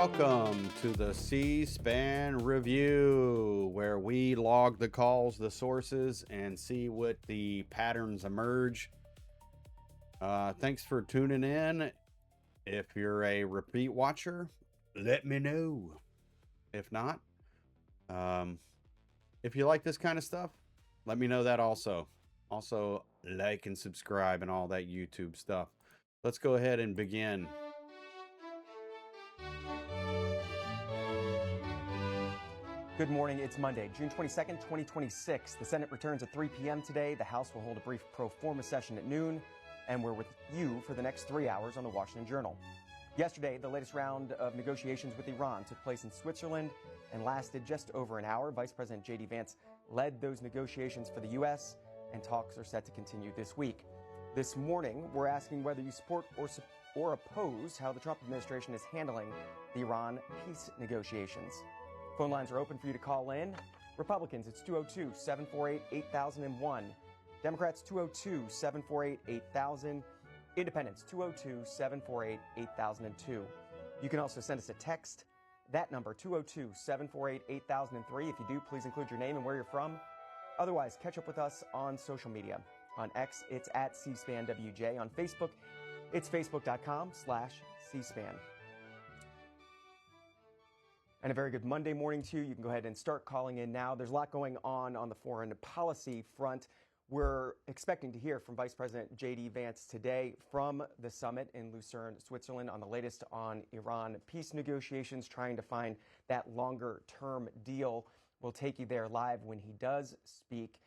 welcome to the C-SPAN review, where we log the calls, the sources, and see what the patterns emerge. Thanks for tuning in. If you're a repeat watcher, let me know. If not, if you like this kind of stuff, let me know that also. Also, like and subscribe and all that YouTube stuff. Let's go ahead and begin. Good morning. It's Monday, June 22nd, 2026. The Senate returns at 3 p.m. today. The House will hold a brief pro forma session at noon, and we're with you for the next 3 hours on the Washington Journal. Yesterday, the latest round of negotiations with Iran took place in Switzerland and lasted just over an hour. Vice President J.D. Vance led those negotiations for the U.S., and talks are set to continue this week. This morning, we're asking whether you support or oppose how the Trump administration is handling the Iran peace negotiations. Phone lines are open for you to call in. Republicans, it's 202-748-8001. Democrats, 202-748-8000. Independents, 202-748-8002. You can also send us a text. That number, 202-748-8003. If you do, please include your name and where you're from. Otherwise, catch up with us on social media. On X, it's at CSpanWJ. On Facebook, it's facebook.com/CSpan. And a very good Monday morning to you. You can go ahead and start calling in now. There's a lot going on the foreign policy front. We're expecting to hear from Vice President J.D. Vance today from the summit in Lucerne, Switzerland, on the latest on Iran peace negotiations, trying to find that longer-term deal. We'll take you there live when he does speak.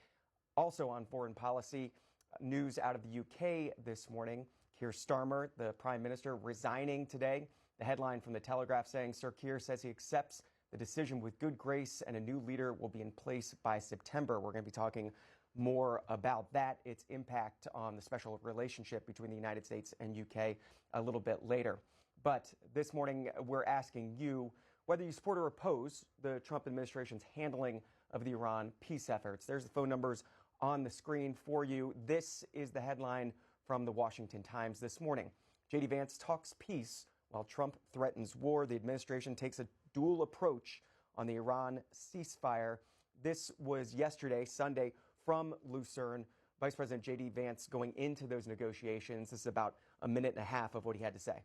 Also on foreign policy, news out of the UK this morning. Keir Starmer, the Prime Minister, resigning today. The headline from the Telegraph saying Sir Keir says he accepts the decision with good grace and a new leader will be in place by September. We're going to be talking more about that, its impact on the special relationship between the United States and UK a little bit later. But this morning, we're asking you whether you support or oppose the Trump administration's handling of the Iran peace efforts. There's the phone numbers on the screen for you. This is the headline from the Washington Times this morning. J.D. Vance talks peace while Trump threatens war. The administration takes a dual approach on the Iran ceasefire. This was yesterday, Sunday, from Lucerne. Vice President J.D. Vance going into those negotiations. This is about a minute and a half of what he had to say.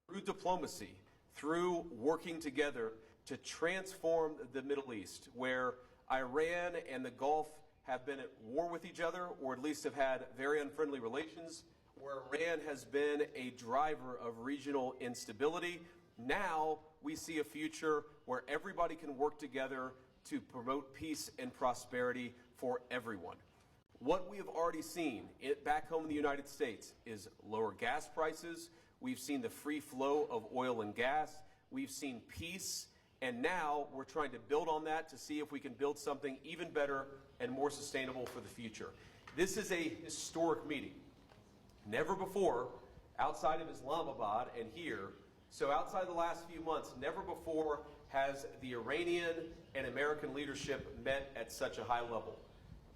Through diplomacy, through working together to transform the Middle East, where Iran and the Gulf have been at war with each other, or at least have had very unfriendly relations, where Iran has been a driver of regional instability. Now we see a future where everybody can work together to promote peace and prosperity for everyone. What we have already seen back home in the United States is lower gas prices. We've seen the free flow of oil and gas. We've seen peace. And now we're trying to build on that to see if we can build something even better and more sustainable for the future. This is a historic meeting. Never before, outside of Islamabad and here, so outside the last few months, never before has the Iranian and American leadership met at such a high level.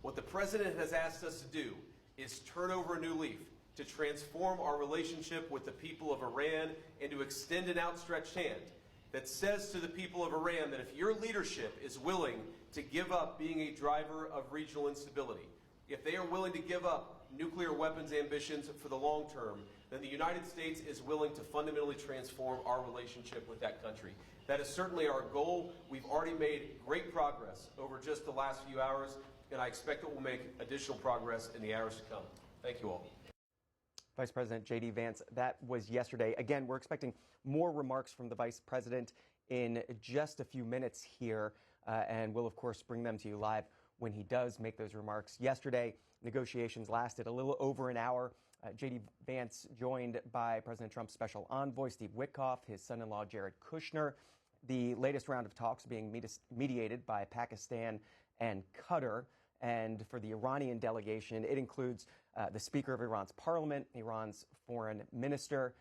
What the president has asked us to do is turn over a new leaf, to transform our relationship with the people of Iran and to extend an outstretched hand that says to the people of Iran that if your leadership is willing to give up being a driver of regional instability, if they are willing to give up nuclear weapons ambitions for the long term, then the United States is willing to fundamentally transform our relationship with that country. That is certainly our goal. We've already made great progress over just the last few hours, and I expect that we'll make additional progress in the hours to come. Thank you all. Vice President J.D. Vance, that was yesterday. Again, we're expecting more remarks from the Vice President in just a few minutes here, and we'll, of course, bring them to you live when he does make those remarks. Yesterday, negotiations lasted a little over an hour. J.D. Vance joined by President Trump's special envoy, Steve Witkoff, his son-in-law, Jared Kushner. The latest round of talks being mediated by Pakistan and Qatar. And for the Iranian delegation, it includes the Speaker of Iran's parliament, Iran's foreign minister.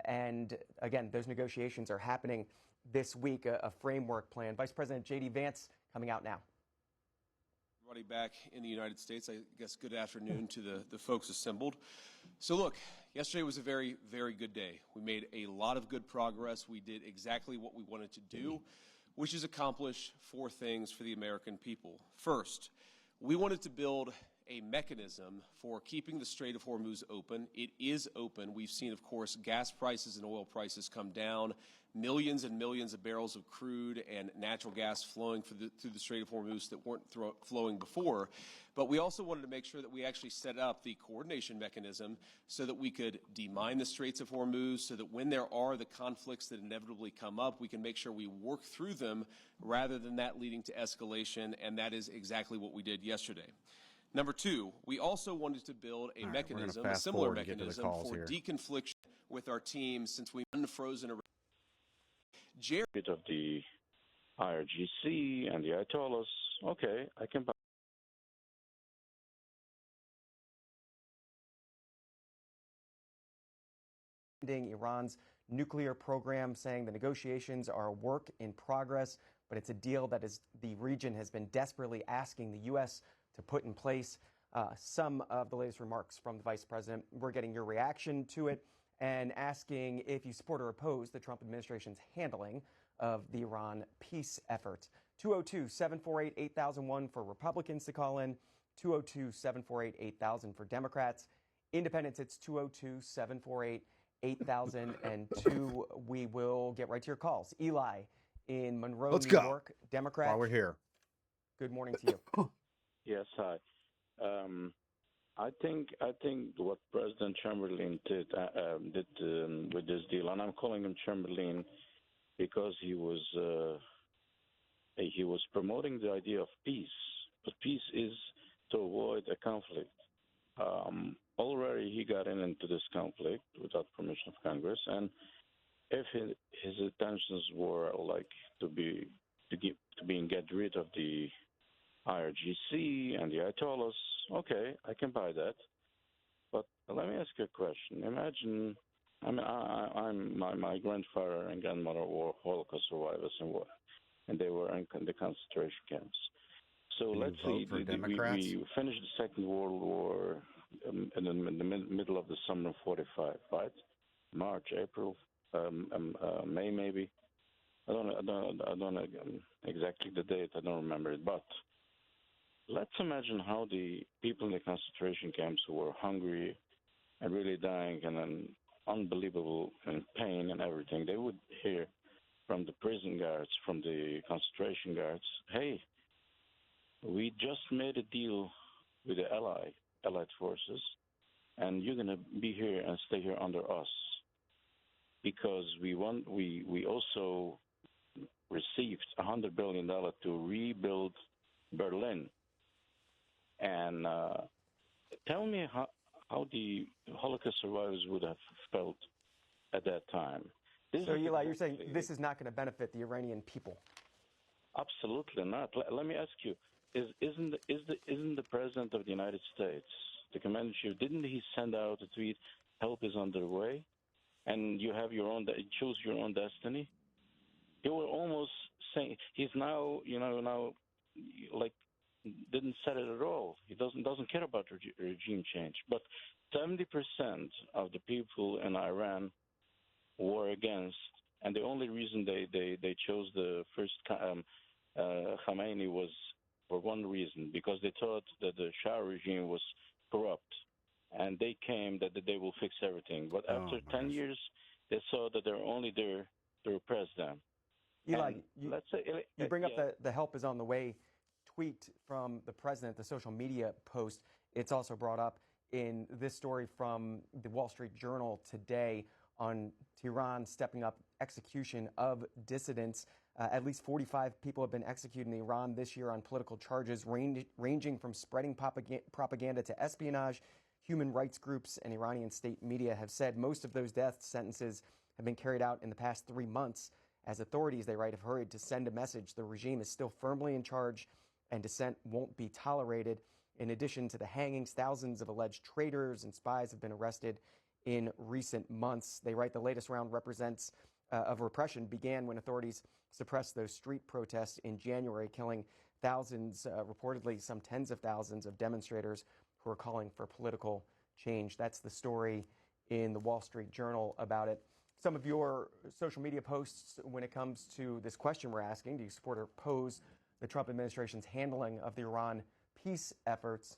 And again, those negotiations are happening this week, a framework plan. Vice President J.D. Vance coming out now. Everybody back in the United States. I guess good afternoon to the folks assembled. So look, yesterday was a very, very good day. We made a lot of good progress. We did exactly what we wanted to do, which is accomplish 4 things for the American people. First, we wanted to build a mechanism for keeping the Strait of Hormuz open. It is open. We've seen, of course, gas prices and oil prices come down, millions and millions of barrels of crude and natural gas flowing through the Strait of Hormuz that weren't flowing before. But we also wanted to make sure that we actually set up the coordination mechanism so that we could demine the Straits of Hormuz, so that when there are the conflicts that inevitably come up, we can make sure we work through them rather than that leading to escalation, and that is exactly what we did yesterday. Number 2, we also wanted to build a mechanism, a similar mechanism for deconfliction with our team since we unfrozen a bit of the IRGC and the Ayatollahs. Okay, I can buy. Iran's nuclear program, saying the negotiations are a work in progress, but it's a deal that the region has been desperately asking the U.S. to put in place. Some of the latest remarks from the vice president. We're getting your reaction to it and asking if you support or oppose the Trump administration's handling of the Iran peace effort. 202-748-8001 for Republicans to call in, 202-748-8000 for Democrats. Independents, it's 202-748-8002. We will get right to your calls. Eli in Monroe, New York, Democrat. While we're here. Good morning to you. Yes, hi. I think what President Chamberlain did with this deal, and I'm calling him Chamberlain because he was promoting the idea of peace. But peace is to avoid a conflict. Already he got into this conflict without permission of Congress, and if his intentions were like to get rid of the IRGC and the Ayatollahs, okay, I can buy that. But let me ask you a question. Imagine, my grandfather and grandmother were Holocaust survivors and they were in the concentration camps. So let's see, we finished the Second World War in the middle of the summer of '45, right? March, April, May maybe. I don't know exactly the date. I don't remember it, but let's imagine how the people in the concentration camps who were hungry and really dying and then unbelievable in pain and everything, they would hear from the prison guards, from the concentration guards, hey, we just made a deal with the Allied forces, and you're going to be here and stay here under us because we also received $100 billion to rebuild Berlin. And tell me how the Holocaust survivors would have felt at that time. So, Eli, you're saying this is not going to benefit the Iranian people? Absolutely not. Let me ask you: Isn't the President of the United States, the Commander-in-Chief, didn't he send out a tweet? Help is on the way, and you have your own. Choose your own destiny. He was almost saying he's now, like. Didn't set it at all. He doesn't care about regime change. But 70% of the people in Iran were against, and the only reason they chose the first Khamenei was for one reason, because they thought that the Shah regime was corrupt, and they came that they will fix everything. But after 10 years, they saw that they're only there to repress them. Eli, you bring up the help is on the way tweet from the president, the social media post. It's also brought up in this story from the Wall Street Journal today on Tehran stepping up execution of dissidents. At least 45 people have been executed in Iran this year on political charges ranging from spreading propaganda to espionage. Human rights groups and Iranian state media have said most of those death sentences have been carried out in the past 3 months, as authorities, they write, have hurried to send a message the regime is still firmly in charge and dissent won't be tolerated. In addition to the hangings, thousands of alleged traitors and spies have been arrested in recent months. They write the latest round of repression began when authorities suppressed those street protests in January, killing thousands, reportedly some tens of thousands of demonstrators who are calling for political change. That's the story in the Wall Street Journal about it. Some of your social media posts when it comes to this question we're asking, do you support or oppose the Trump administration's handling of the Iran peace efforts?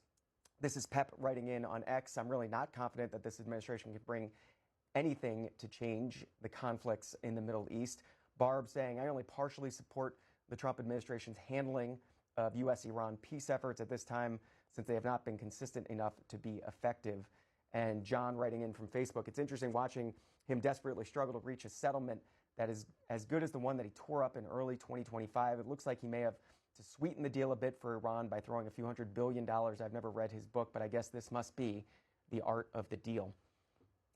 This is Pep writing in on X. I'm really not confident that this administration can bring anything to change the conflicts in the Middle East. Barb saying, I only partially support the Trump administration's handling of U.S.-Iran peace efforts at this time, since they have not been consistent enough to be effective. And John writing in from Facebook, it's interesting watching him desperately struggle to reach a settlement that is as good as the one that he tore up in early 2025. It looks like he may have to sweeten the deal a bit for Iran by throwing a few $100 billion. I've never read his book, but I guess this must be the art of the deal.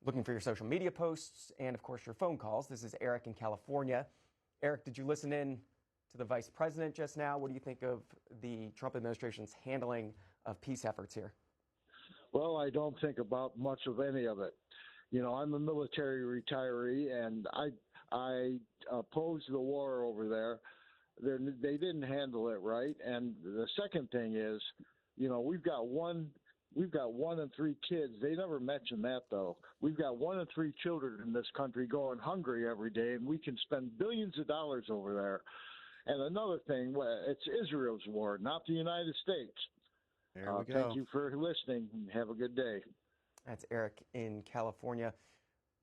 Looking for your social media posts and, of course, your phone calls. This is Eric in California. Eric, did you listen in to the vice president just now? What do you think of the Trump administration's handling of peace efforts here? Well, I don't think about much of any of it. You know, I'm a military retiree, and I opposed the war over there. They didn't handle it right. And the second thing is, you know, we've got 1 in 3 kids. They never mention that, though. We've got 1 in 3 children in this country going hungry every day, and we can spend billions of dollars over there. And another thing, it's Israel's war, not the United States. There we go. Thank you for listening. Have a good day. That's Eric in California.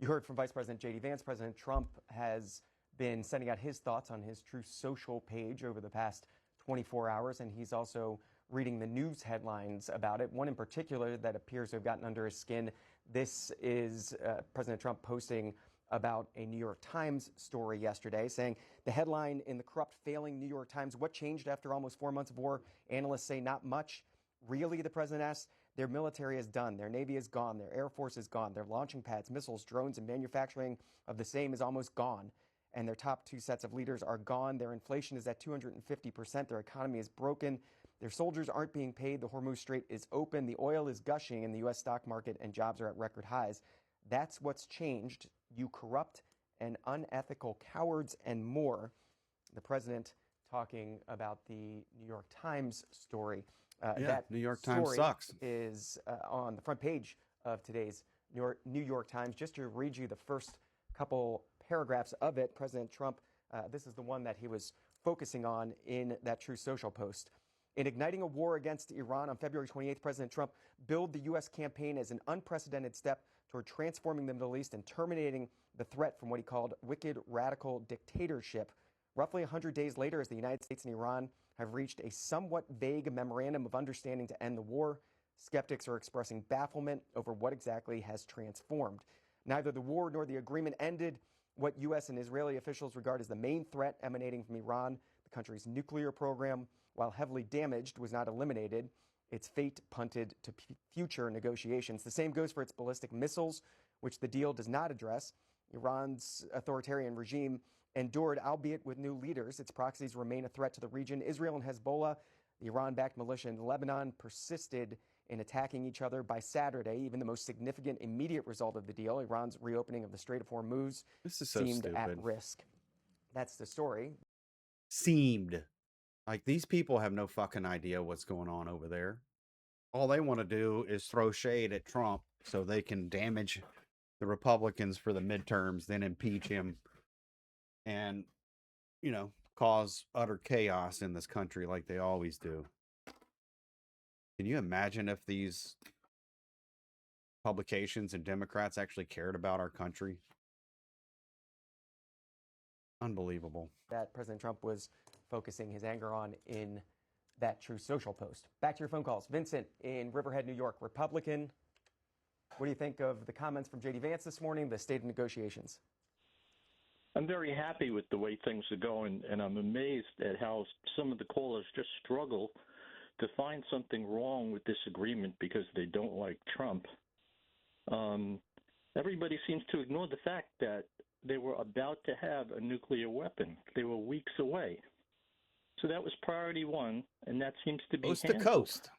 You heard from Vice President J.D. Vance. President Trump has been sending out his thoughts on his Truth Social page over the past 24 hours, and he's also reading the news headlines about it. One in particular that appears to have gotten under his skin. This is President Trump posting about a New York Times story yesterday, saying the headline in the corrupt, failing New York Times, what changed after almost 4 months of war? Analysts say not much. Really, the president asks, their military is done, their Navy is gone, their Air Force is gone, their launching pads, missiles, drones, and manufacturing of the same is almost gone. And their top 2 sets of leaders are gone. Their inflation is at 250%. Their economy is broken. Their soldiers aren't being paid. The Hormuz Strait is open. The oil is gushing in the U.S. stock market, and jobs are at record highs. That's what's changed. You corrupt and unethical cowards and more. The president talking about the New York Times story. That New York Times sucks. Is on the front page of today's New York Times. Just to read you the first couple paragraphs of it, President Trump, this is the one that he was focusing on in that Truth Social post. In igniting a war against Iran on February 28th, President Trump billed the U.S. campaign as an unprecedented step toward transforming the Middle East and terminating the threat from what he called wicked radical dictatorship. Roughly 100 days later, as the United States and Iran have reached a somewhat vague memorandum of understanding to end the war, skeptics are expressing bafflement over what exactly has transformed. Neither the war nor the agreement ended what U.S. and Israeli officials regard as the main threat emanating from Iran. The country's nuclear program, while heavily damaged, was not eliminated. Its fate punted to future negotiations. The same goes for its ballistic missiles, which the deal does not address. Iran's authoritarian regime endured, albeit with new leaders. Its proxies remain a threat to the region. Israel and Hezbollah, the Iran-backed militia in Lebanon, persisted in attacking each other. By Saturday, even the most significant immediate result of the deal, Iran's reopening of the Strait of Hormuz, seemed at risk. That's the story. Seemed. Like, these people have no fucking idea what's going on over there. All they want to do is throw shade at Trump so they can damage the Republicans for the midterms, then impeach him and, you know, cause utter chaos in this country like they always do. Can you imagine if these publications and Democrats actually cared about our country? Unbelievable. That President Trump was focusing his anger on in that Truth Social post. Back to your phone calls. Vincent in Riverhead, New York, Republican. What do you think of the comments from J.D. Vance this morning, the state of negotiations? I'm very happy with the way things are going, and I'm amazed at how some of the callers just struggle to find something wrong with this agreement because they don't like Trump. Everybody seems to ignore the fact that they were about to have a nuclear weapon. They were weeks away. So that was priority one, and that seems to be coast handled. to coast.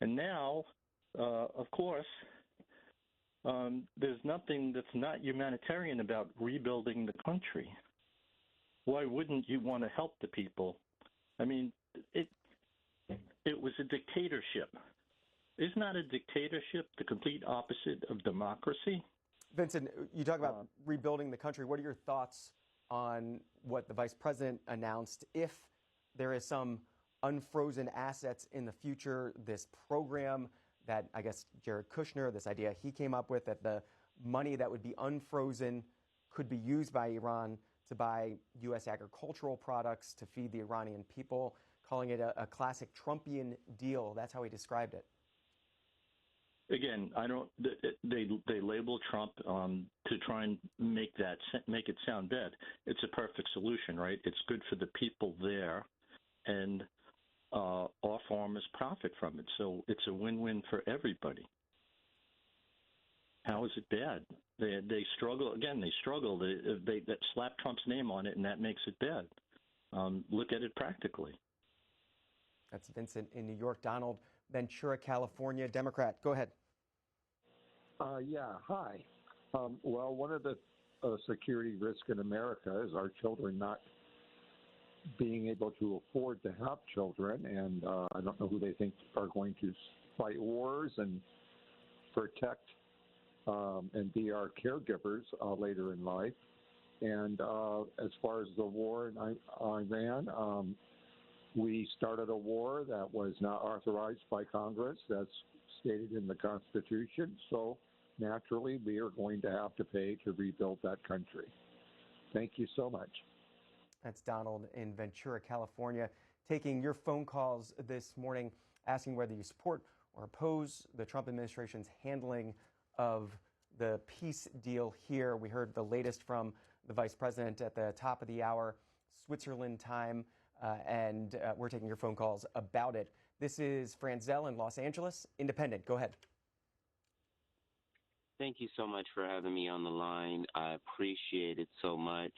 And now, of course, there's nothing that's not humanitarian about rebuilding the country. Why wouldn't you want to help the people? I mean, it was a dictatorship. Isn't that a dictatorship, the complete opposite of democracy? Vincent, you talk about rebuilding the country. What are your thoughts on what the vice president announced? If there is some unfrozen assets in the future, this program that I guess Jared Kushner, this idea he came up with, that the money that would be unfrozen could be used by Iran to buy U.S. agricultural products to feed the Iranian people, calling it a classic Trumpian deal. That's how he described it. Again, I don't. They label Trump to try and make it sound bad. It's a perfect solution, right? It's good for the people there, and our farmers profit from it. So it's a win-win for everybody. How is it bad? They struggle again. They struggle. They slap Trump's name on it, and that makes it bad. Look at it practically. That's Vincent in New York. Donald, Ventura, California, Democrat. Go ahead. Yeah, hi. Well, one of the security risks in America is our children not being able to afford to have children, and I don't know who they think are going to fight wars and protect and be our caregivers later in life. And as far as the war in Iran, we started a war that was not authorized by Congress. That's stated in the Constitution. So naturally, we are going to have to pay to rebuild that country. Thank you so much. That's Donald in Ventura, California, taking your phone calls this morning, asking whether you support or oppose the Trump administration's handling of the peace deal here. We heard the latest from the vice president at the top of the hour, Switzerland time, and we're taking your phone calls about it. This is Franzel in Los Angeles, Independent. Go ahead. Thank you so much for having me on the line. I appreciate it so much.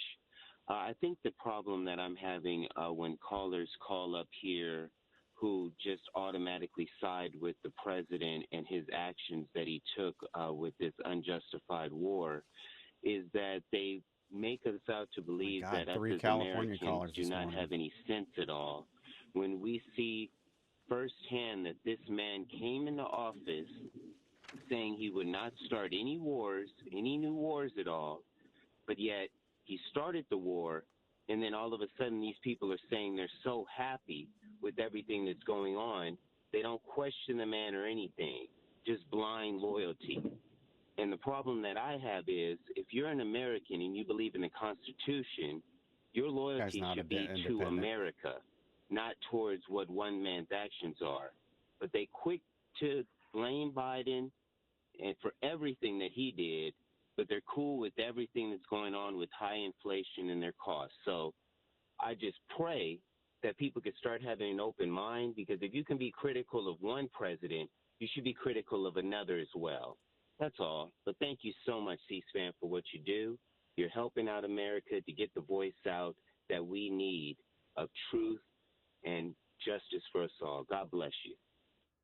I think the problem that I'm having when callers call up here who just automatically side with the president and his actions that he took with this unjustified war is that they make us out to believe that us as Americans do not have any sense at all. When we see firsthand that this man came into office saying he would not start any wars, any new wars at all, but yet he started the war, and then all of a sudden these people are saying they're so happy with everything that's going on, they don't question the man or anything, just blind loyalty. And the problem that I have is, if you're an American and you believe in the Constitution, your loyalty should be to America, not towards what one man's actions are. But they quick to blame Biden and for everything that he did, but they're cool with everything that's going on with high inflation and their costs. So I just pray that people could start having an open mind, because if you can be critical of one president, you should be critical of another as well. That's all. But thank you so much, C-SPAN, for what you do. You're helping out America to get the voice out that we need of truth and justice for us all. God bless you.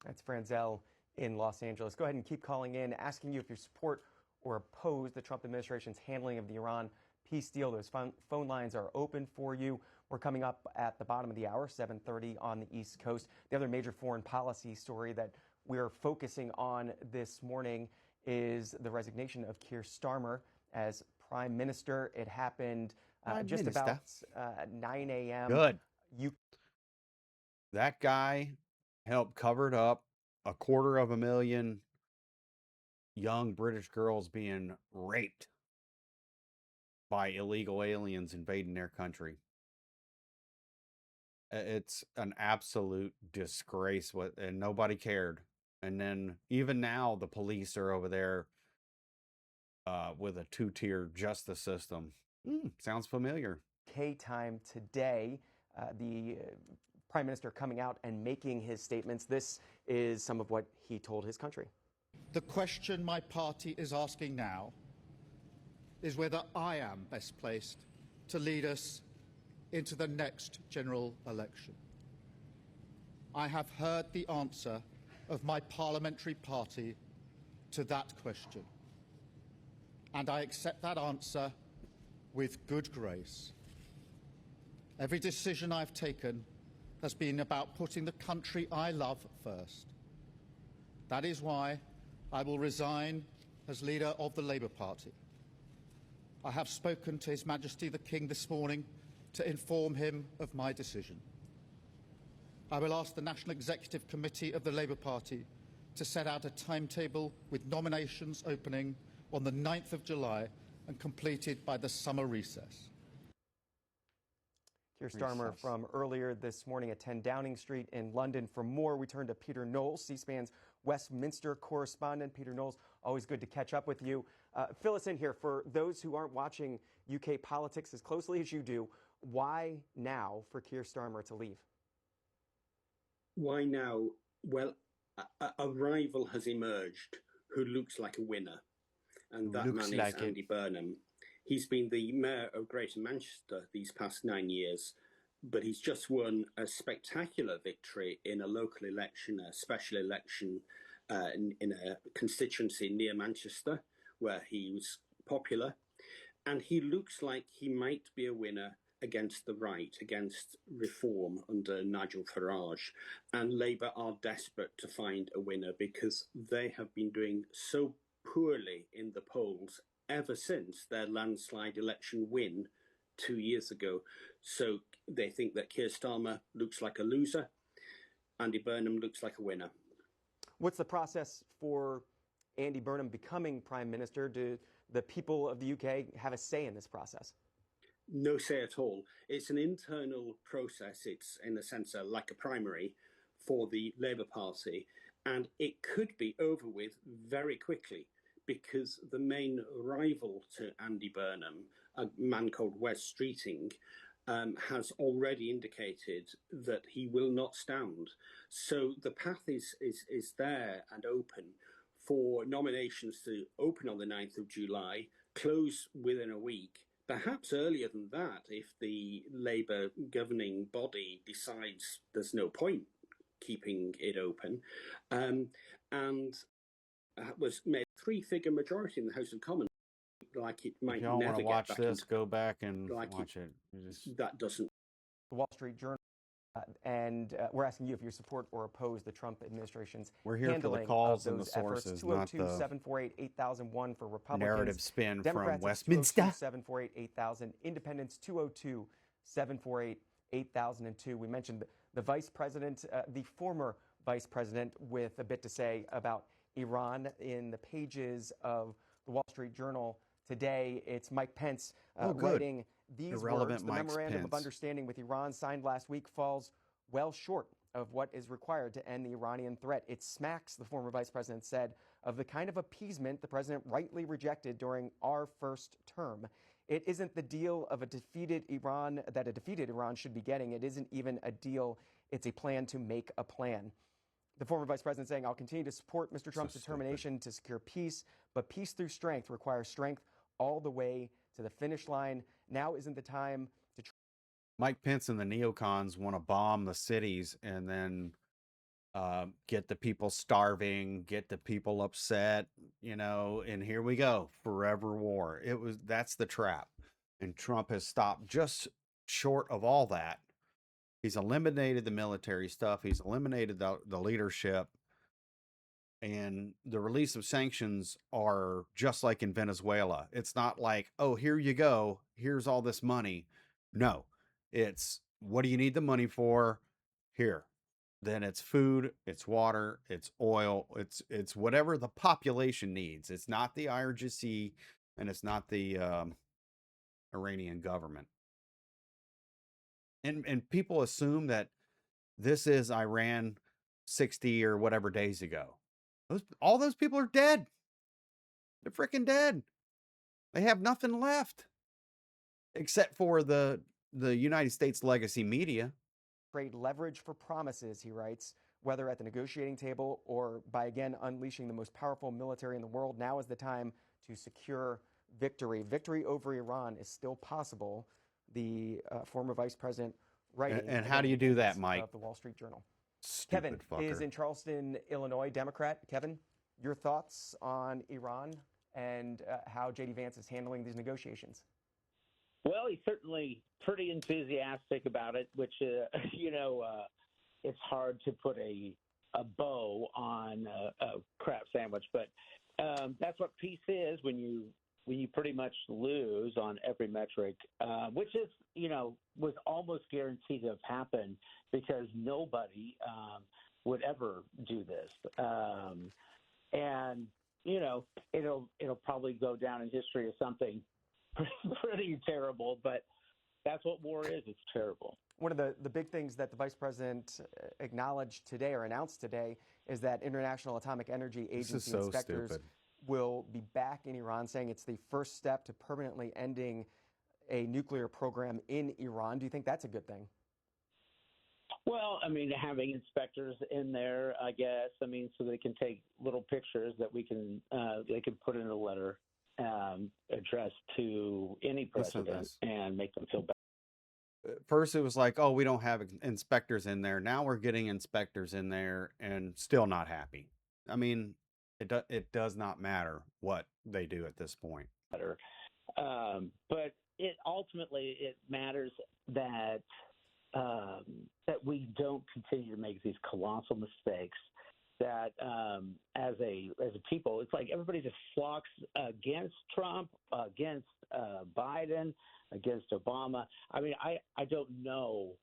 That's Franzel in Los Angeles. Go ahead and keep calling in, asking you if you support or oppose the Trump administration's handling of the Iran peace deal. Those phone lines are open for you. We're coming up at the bottom of the hour, 7:30 on the East Coast. The other major foreign policy story that we're focusing on this morning is the resignation of Keir Starmer as Prime Minister. It happened just about 9 a.m. Good. That guy helped cover up 250,000 young British girls being raped by illegal aliens invading their country. It's an absolute disgrace, and nobody cared. And then even now, the police are over there with a two-tier justice system. Sounds familiar. K-time today, the Prime Minister coming out and making his statements. This is some of what he told his country. The question my party is asking now is whether I am best placed to lead us into the next general election. I have heard the answer of my parliamentary party to that question, and I accept that answer with good grace. Every decision I've taken has been about putting the country I love first. That is why I will resign as leader of the Labour Party. I have spoken to His Majesty the King this morning to inform him of my decision. I will ask the National Executive Committee of the Labour Party to set out a timetable with nominations opening on the 9th of July and completed by the summer recess. Keir Starmer from earlier this morning at 10 Downing Street in London. For more, we turn to Peter Knowles, C-SPAN's Westminster correspondent. Peter Knowles, always good to catch up with you. Fill us in here. For those who aren't watching UK politics as closely as you do, why now for Keir Starmer to leave? Why now? Well, a rival has emerged who looks like a winner, and that man is Andy Burnham. He's been the mayor of Greater Manchester these past 9 years, but he's just won a spectacular victory in a local election, a special election in a constituency near Manchester, where he was popular. And he looks like he might be a winner against the right, against reform under Nigel Farage. And Labour are desperate to find a winner because they have been doing so poorly in the polls ever since their landslide election win 2 years ago. So they think that Keir Starmer looks like a loser, Andy Burnham looks like a winner. What's the process for Andy Burnham becoming Prime Minister? Do the people of the UK have a say in this process? No say at all. It's an internal process. It's, in a sense, like a primary for the Labour Party. And it could be over with very quickly, because the main rival to Andy Burnham, a man called Wes Streeting, has already indicated that he will not stand. So the path is there and open for nominations to open on the 9th of July, close within a week, perhaps earlier than that if the Labour governing body decides there's no point keeping it open, and was made a 3-figure majority in the House of Commons. Like it might if y'all never want to get watch back this, into, go back and like watch it. That doesn't. The Wall Street Journal, and we're asking you if you support or oppose the Trump administration's handling the calls of and those the efforts. sources, not the 202-748-8001 for Republicans. narrative spin Democrats from Westminster. 202-748-8000. Independents 202-748-8002. We mentioned the vice president, the former vice president, with a bit to say about Iran in the pages of the Wall Street Journal today. It's Mike Pence writing these words. The memorandum of understanding with Iran signed last week falls well short of what is required to end the Iranian threat. It smacks, the former vice president said, of the kind of appeasement the president rightly rejected during our first term. It isn't the deal of a defeated Iran that a defeated Iran should be getting. It isn't even a deal. It's a plan to make a plan. The former vice president saying, I'll continue to support Mr. Trump's determination to secure peace, but peace through strength requires strength all the way to the finish line. Now isn't the time to... Mike Pence and the neocons want to bomb the cities and then get the people starving, get the people upset, and here we go, forever war. That's the trap. And Trump has stopped just short of all that. He's eliminated the military stuff. He's eliminated the leadership. And the release of sanctions are just like in Venezuela. It's not like, oh, here you go. Here's all this money. No, it's what do you need the money for? Here. Then it's food, it's water, it's oil, it's whatever the population needs. It's not the IRGC and it's not the Iranian government. And people assume that this is Iran 60 or whatever days ago. All those people are dead. They're freaking dead. They have nothing left except for the United States legacy media. Trade leverage for promises, he writes, whether at the negotiating table or by again unleashing the most powerful military in the world. Now is the time to secure victory. Victory over Iran is still possible. The former vice president writing. And how do you do that, Mike? Of the Wall Street Journal. Stupid Kevin fucker. is in Charleston, Illinois, Democrat. Kevin, your thoughts on Iran and how J.D. Vance is handling these negotiations? Well, he's certainly pretty enthusiastic about it, which, it's hard to put a bow on a crap sandwich. But that's what peace is when you pretty much lose on every metric, which is, was almost guaranteed to have happened because nobody would ever do this. And, it'll probably go down in history as something pretty terrible, but that's what war is. It's terrible. One of the big things that the vice president acknowledged today or announced today is that International Atomic Energy Agency inspectors will be back in Iran, saying it's the first step to permanently ending a nuclear program in Iran. Do you think that's a good thing? Well, having inspectors in there, I guess, so they can take little pictures that they can put in a letter addressed to any president and make them feel better. First, it was like, oh, we don't have inspectors in there. Now we're getting inspectors in there and still not happy. It does not matter what they do at this point. But ultimately it matters that we don't continue to make these colossal mistakes. That as a people, it's like everybody just flocks against Trump, against Biden, against Obama. I don't know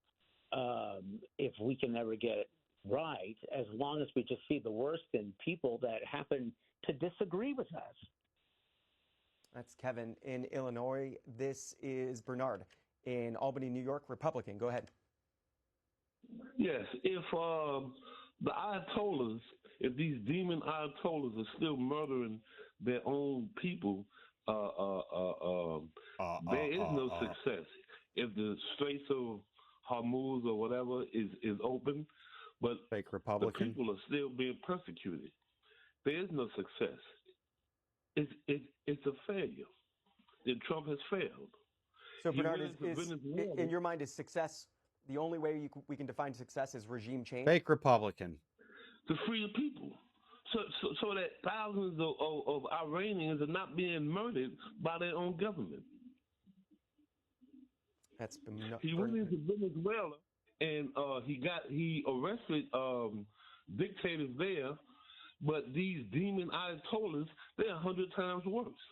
if we can ever get it right as long as we just see the worst in people that happen to disagree with us. That's Kevin in Illinois. This is Bernard in Albany, New York, Republican. Go ahead. Yes, if the Ayatollahs, if these demon Ayatollahs are still murdering their own people, there is no success. If the Straits of Hormuz or whatever is open, but fake Republican, the people are still being persecuted, there is no success. It's a failure. And Trump has failed. So Bernard, in your mind, is success the only way we can define success is regime change? Fake Republican. To free the people. So that thousands of Iranians are not being murdered by their own government. He went into Venezuela and he arrested dictators there, but these demon Ayatollahs, they're 100 times worse.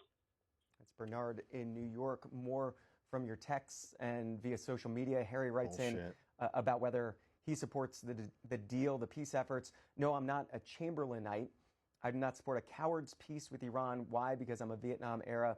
That's Bernard in New York. More from your texts and via social media. Harry writes in about whether he supports the deal, the peace efforts. No, I'm not a Chamberlainite. I do not support a coward's peace with Iran. Why? Because I'm a Vietnam-era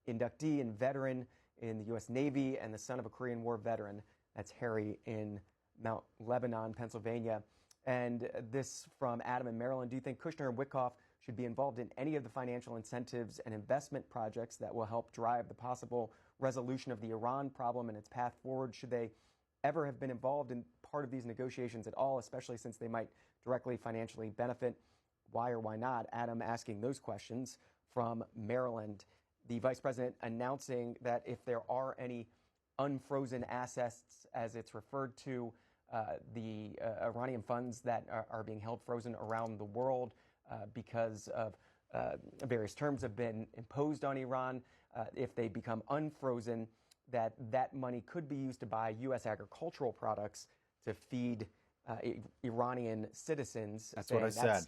inductee and veteran in the U.S. Navy and the son of a Korean War veteran. That's Harry in Mount Lebanon, Pennsylvania. And this from Adam in Maryland. Do you think Kushner and Witkoff should be involved in any of the financial incentives and investment projects that will help drive the possible resolution of the Iran problem and its path forward? Should they ever have been involved in part of these negotiations at all, especially since they might directly financially benefit? Why or why not? Adam asking those questions from Maryland. The vice president announcing that if there are any unfrozen assets, as it's referred to, the Iranian funds that are being held frozen around the world because of various terms have been imposed on Iran. If they become unfrozen, that money could be used to buy U.S. agricultural products to feed Iranian citizens. That's what I said.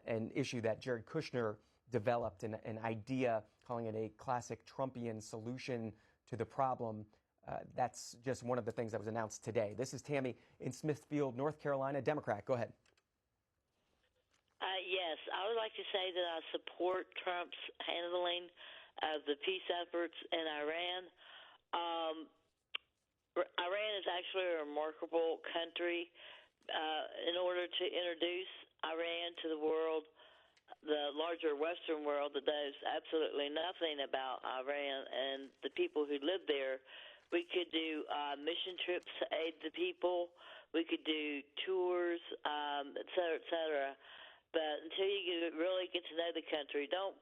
An issue that Jared Kushner developed, an idea, calling it a classic Trumpian solution to the problem. That's just one of the things that was announced today. This is Tammy in Smithfield, North Carolina, Democrat. Go ahead. Yes, I would like to say that I support Trump's handling of the peace efforts in Iran. Iran is actually a remarkable country. In order to introduce Iran to the world, the larger Western world that knows absolutely nothing about Iran and the people who live there, we could do mission trips to aid the people. We could do tours, et cetera, et cetera. But until you really get to know the country, don't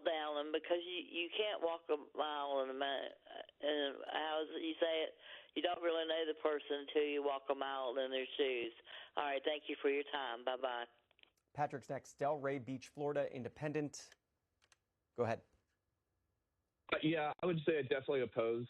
down them, because you can't walk a mile in a minute. And how you say it, you don't really know the person until you walk a mile in their shoes. All right, thank you for your time. Bye-bye. Patrick's next. Delray Beach, Florida, Independent. Go ahead. Yeah, I would say I definitely oppose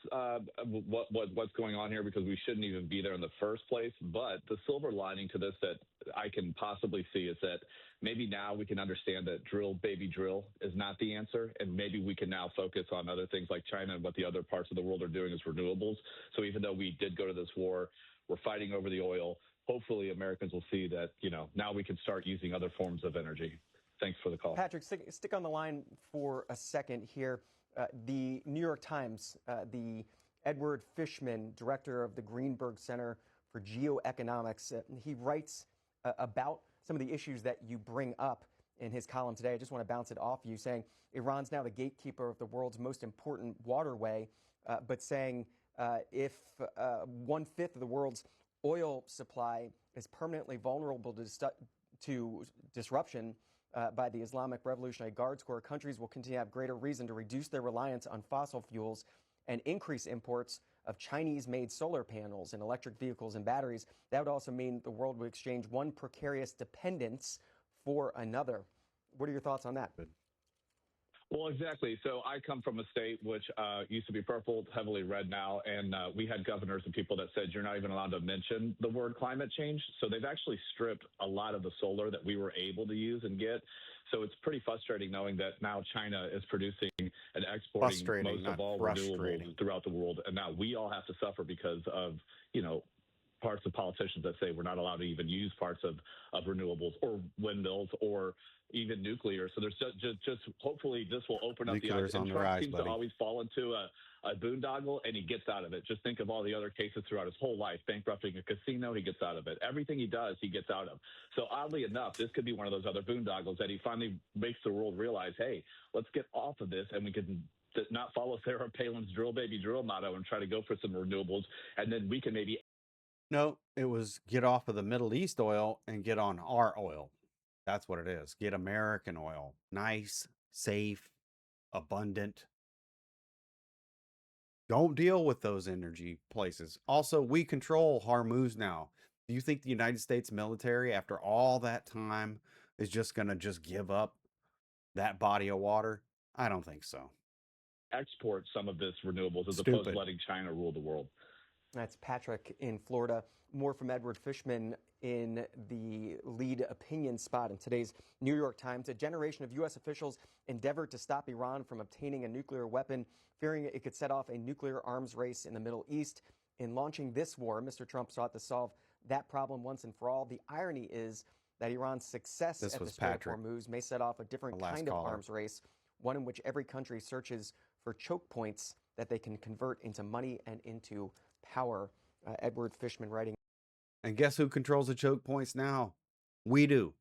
what's going on here because we shouldn't even be there in the first place. But the silver lining to this that I can possibly see is that maybe now we can understand that drill, baby, drill is not the answer. And maybe we can now focus on other things like China and what the other parts of the world are doing as renewables. So even though we did go to this war, we're fighting over the oil. Hopefully Americans will see that, now we can start using other forms of energy. Thanks for the call. Patrick, stick on the line for a second here. The New York Times, the Edward Fishman, director of the Greenberg Center for Geoeconomics, he writes about some of the issues that you bring up in his column today. I just want to bounce it off you, saying Iran's now the gatekeeper of the world's most important waterway, but saying if 1/5 of the world's oil supply is permanently vulnerable to disruption by the Islamic Revolutionary Guards Corps, countries will continue to have greater reason to reduce their reliance on fossil fuels and increase imports of Chinese-made solar panels and electric vehicles and batteries. That would also mean the world would exchange one precarious dependence for another. What are your thoughts on that? Well, exactly. So I come from a state which used to be purple, heavily red now, and we had governors and people that said you're not even allowed to mention the word climate change. So they've actually stripped a lot of the solar that we were able to use and get. So it's pretty frustrating knowing that now China is producing and exporting most of all renewables throughout the world, and now we all have to suffer because of, parts of politicians that say we're not allowed to even use parts of renewables or windmills or even nuclear. So there's just hopefully this will open up the eyes. And Trump seems to always fall into a boondoggle, and he gets out of it. Just think of all the other cases throughout his whole life. Bankrupting a casino, he gets out of it. Everything he does, he gets out of. So oddly enough, this could be one of those other boondoggles that he finally makes the world realize, hey, let's get off of this, and we can not follow Sarah Palin's drill, baby, drill motto and try to go for some renewables, and then we can maybe... No, it was get off of the Middle East oil and get on our oil. That's what it is. Get American oil. Nice, safe, abundant. Don't deal with those energy places. Also, we control Hormuz now. Do you think the United States military, after all that time, is just going to just give up that body of water? I don't think so. Export some of this renewables as opposed to letting China rule the world. That's Patrick in Florida. More from Edward Fishman in the lead opinion spot in today's New York Times. A generation of U.S. officials endeavored to stop Iran from obtaining a nuclear weapon, fearing it could set off a nuclear arms race in the Middle East. In launching this war, Mr. Trump sought to solve that problem once and for all. The irony is that Iran's success at the Strait of Hormuz may set off a different kind of arms race, one in which every country searches for choke points that they can convert into money and into power. Edward Fishman writing. And guess who controls the choke points now? We do.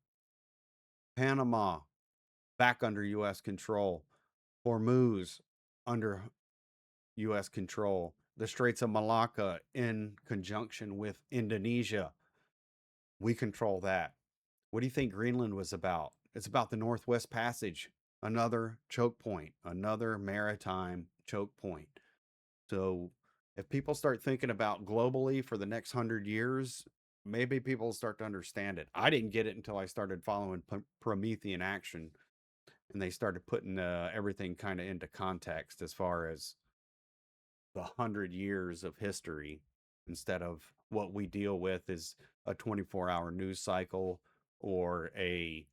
Panama, back under U.S. control. Hormuz, under U.S. control. The Straits of Malacca, in conjunction with Indonesia. We control that. What do you think Greenland was about? It's about the Northwest Passage, another choke point, another maritime choke point. So if people start thinking about globally for the next 100 years, maybe people start to understand it. I didn't get it until I started following Promethean Action, and they started putting everything kind of into context as far as the 100 years of history, instead of what we deal with is a 24-hour news cycle or a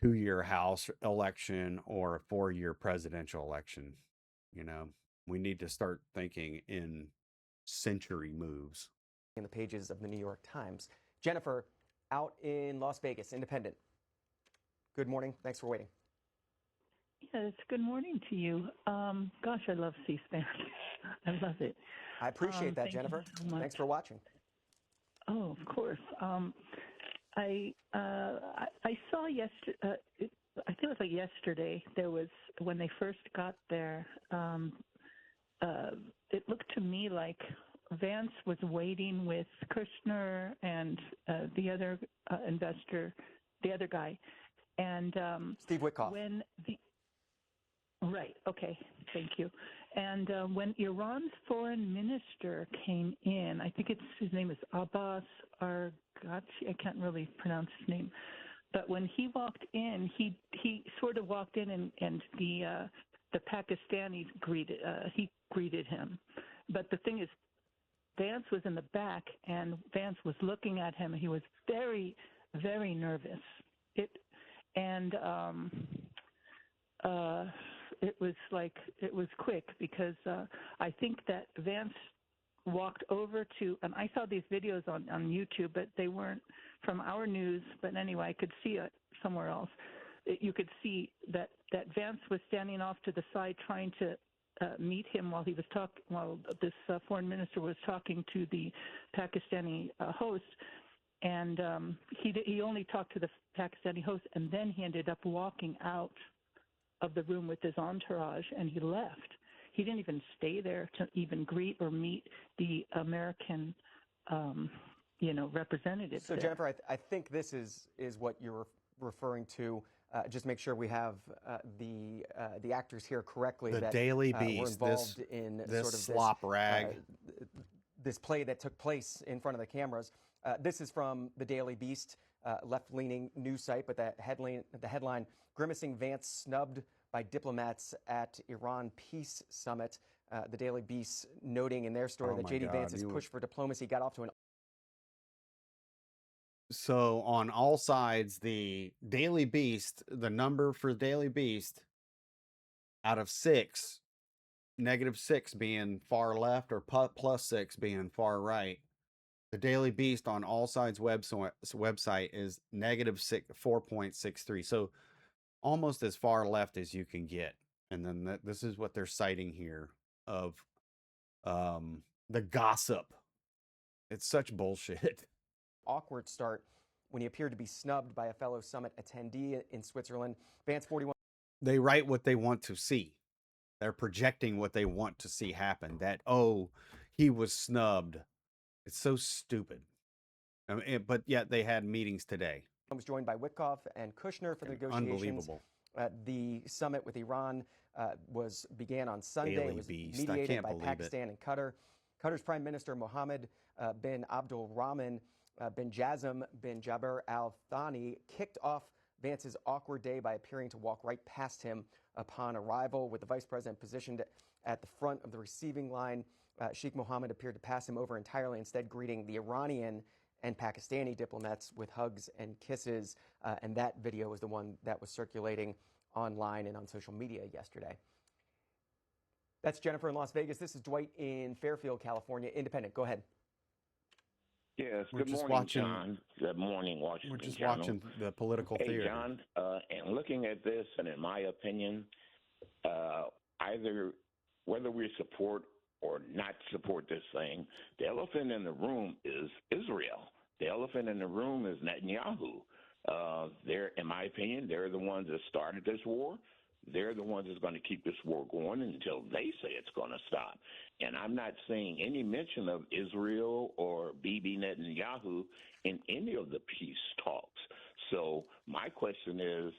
2-year House election or a 4-year presidential election. We need to start thinking in century moves. In the pages of the New York Times. Jennifer, out in Las Vegas, independent. Good morning. Thanks for waiting. Yes, good morning to you. Gosh, I love C-SPAN. I love it. I appreciate that, Jennifer. So thanks for watching. Oh, of course. I saw yesterday. I think it was like yesterday. There was when they first got there. It looked to me like Vance was waiting with Kushner and the other investor, the other guy, and Steve Witkoff. Right. Okay. Thank you. And when Iran's foreign minister came in, I think his name is Abbas Arghachi. I can't really pronounce his name, but when he walked in, he sort of walked in, and the the Pakistanis greeted him. But the thing is, Vance was in the back, and Vance was looking at him. He was very, very nervous. It was quick because I think that Vance walked over to, and I saw these videos on YouTube, but they weren't from our news. But anyway, I could see it somewhere else. You could see that Vance was standing off to the side trying to meet him while this foreign minister was talking to the Pakistani host, and he only talked to the Pakistani host, and then he ended up walking out of the room with his entourage, and he left. He didn't even stay there to even greet or meet the American, representatives. So, there. Jennifer, I think this is what you're referring to. Just make sure we have the actors here correctly. The Daily Beast, were involved in this sort of slop rag. This play that took place in front of the cameras. This is from the Daily Beast, left-leaning news site, but the headline: Grimacing Vance snubbed by diplomats at Iran peace summit. The Daily Beast noting in their story that J.D. Vance's push for diplomacy got off to an. So on all sides, the Daily Beast, the number for Daily Beast out of 6, -6 being far left or +6 being far right. The Daily Beast on all sides website is -4.63. So almost as far left as you can get. And then this is what they're citing here of the gossip. It's such bullshit. Awkward start when he appeared to be snubbed by a fellow summit attendee in Switzerland. Vance 41. They write what they want to see. They're projecting what they want to see happen. That, oh, he was snubbed. It's so stupid. But yet they had meetings today. I was joined by Witkoff and Kushner for the negotiations. Unbelievable. The summit with Iran began on Sunday. Daily It was Beast. mediated by Pakistan and Qatar. Qatar's Prime Minister Mohammed bin Abdul Rahman bin Jassim bin Jaber Al Thani kicked off Vance's awkward day by appearing to walk right past him upon arrival. With the vice president positioned at the front of the receiving line, Sheikh Mohammed appeared to pass him over entirely, instead greeting the Iranian and Pakistani diplomats with hugs and kisses. And that video was the one that was circulating online and on social media yesterday. That's Jennifer in Las Vegas. This is Dwight in Fairfield, California. Independent, go ahead. Yes, good morning, John. Good morning, Washington. We're just watching the political theater. Hey, John, and looking at this, and in my opinion, either whether we support or not support this thing, the elephant in the room is Israel. The elephant in the room is Netanyahu. In my opinion, they're the ones that started this war. They're the ones that's going to keep this war going until they say it's going to stop. And I'm not seeing any mention of Israel or Bibi Netanyahu in any of the peace talks. So my question is,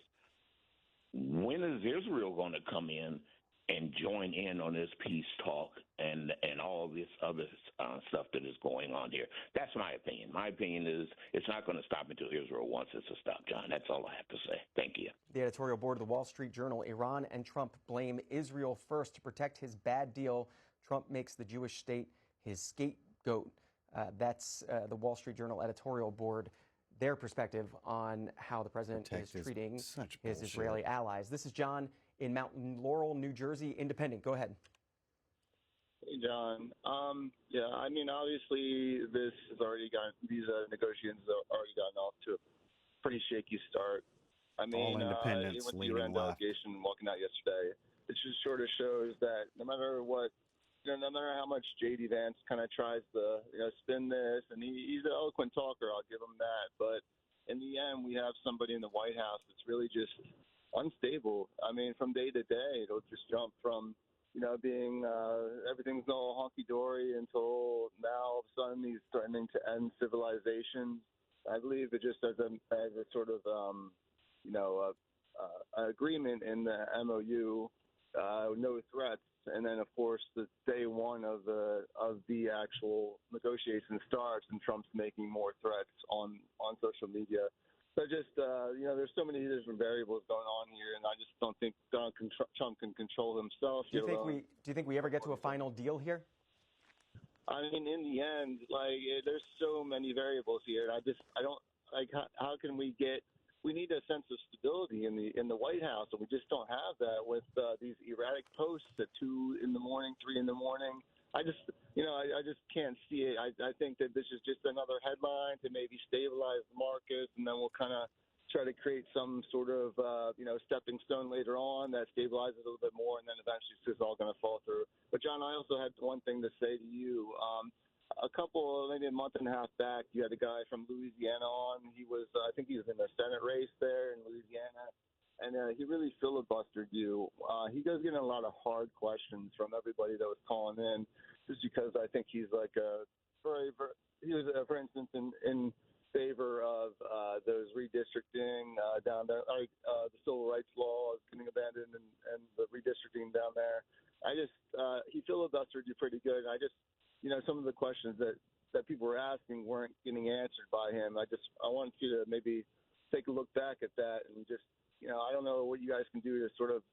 when is Israel going to come in and join in on this peace talk and all this other stuff that is going on here? That's my opinion. My opinion is it's not going to stop until Israel wants it to stop, John. That's all I have to say. Thank you. The editorial board of the Wall Street Journal: Iran and Trump blame Israel first to protect his bad deal. Trump makes the Jewish state his scapegoat. That's the Wall Street Journal editorial board, their perspective on how the president is treating his Israeli allies. This is John in Mount Laurel, New Jersey. Independent, go ahead. Hey, John. Yeah, I mean, obviously, these negotiations have already gotten off to a pretty shaky start. I mean, all independents even with the leaning UN left. delegation walking out yesterday, it just sort of shows that no matter what, no matter how much J.D. Vance kind of tries to spin this, and he's an eloquent talker, I'll give him that. But in the end, we have somebody in the White House that's really just unstable. I mean, from day to day, it'll just jump from being everything's all honky-dory until now all of a sudden he's threatening to end civilization. I believe it just as a sort of agreement in the MOU, no threats, and then of course the day one of the actual negotiation starts, and Trump's making more threats on social media. So just there's so many different variables going on here, and I just don't think Donald Trump can control himself. Do you think we ever get to a final deal here? I mean, in the end, there's so many variables here. I don't like how can we get? We need a sense of stability in the White House, and we just don't have that with these erratic posts at 2 in the morning, 3 in the morning. I just can't see it. I think that this is just another headline to maybe stabilize the markets, and then we'll kind of try to create some sort of stepping stone later on that stabilizes a little bit more, and then eventually it's just all going to fall through. But John, I also had one thing to say to you. Maybe a month and a half back, you had a guy from Louisiana on. He was, I think he was in the Senate race there in Louisiana, and he really filibustered you. He does get a lot of hard questions from everybody that was calling in, just because I think he's like he was, for instance, in favor of those redistricting down there, the civil rights laws getting abandoned and the redistricting down there. He filibustered you pretty good. Some of the questions that people were asking weren't getting answered by him. I want you to maybe take a look back at that and just, I don't know what you guys can do to sort of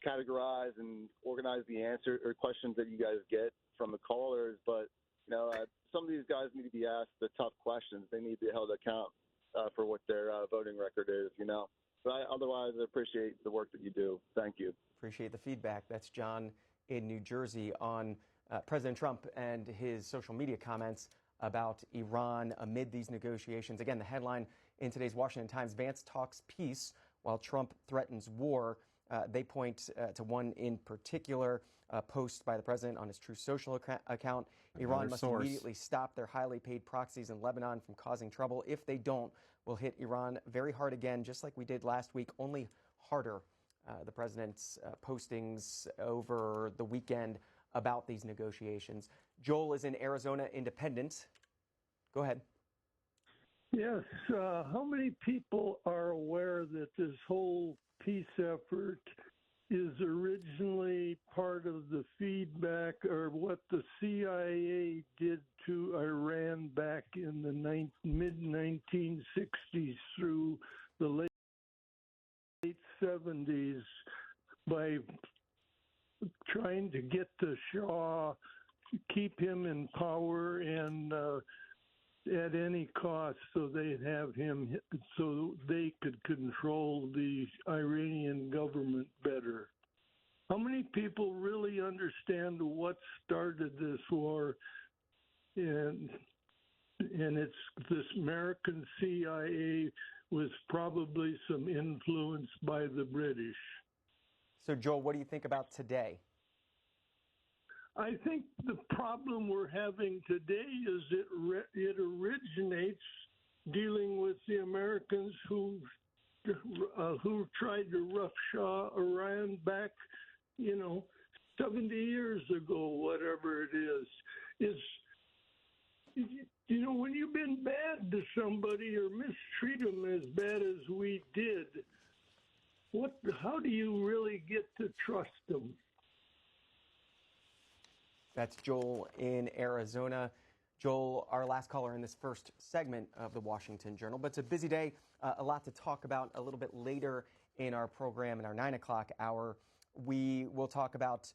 categorize and organize the answer or questions that you guys get from the callers, but some of these guys need to be asked the tough questions. They need to be held account for what their voting record is, But otherwise, I appreciate the work that you do. Thank you. Appreciate the feedback. That's John in New Jersey on President Trump and his social media comments about Iran amid these negotiations. Again, the headline in today's Washington Times: Vance talks peace while Trump threatens war. They point to one in particular, post by the president on his Truth Social account. Iran must immediately stop their highly paid proxies in Lebanon from causing trouble. If they don't, we'll hit Iran very hard again, just like we did last week, only harder. The president's postings over the weekend about these negotiations. Joel is in Arizona Independent. Go ahead. Yes. How many people are aware that this whole peace effort is originally part of the feedback or what the CIA did to Iran back in the mid-1960s through the late 70s by trying to get the Shah, keep him in power and at any cost so they'd have him, so they could control the Iranian government better. How many people really understand what started this war? And it's this American CIA with probably some influence by the British. So, Joel, what do you think about today? I think the problem we're having today is it originates dealing with the Americans who tried to roughshod Iran back, 70 years ago, whatever it is. When you've been bad to somebody or mistreat them as bad as we did, how do you really get to trust them? That's Joel in Arizona. Joel, our last caller in this first segment of the Washington Journal. But it's a busy day, a lot to talk about a little bit later in our program, in our 9 o'clock hour. We will talk about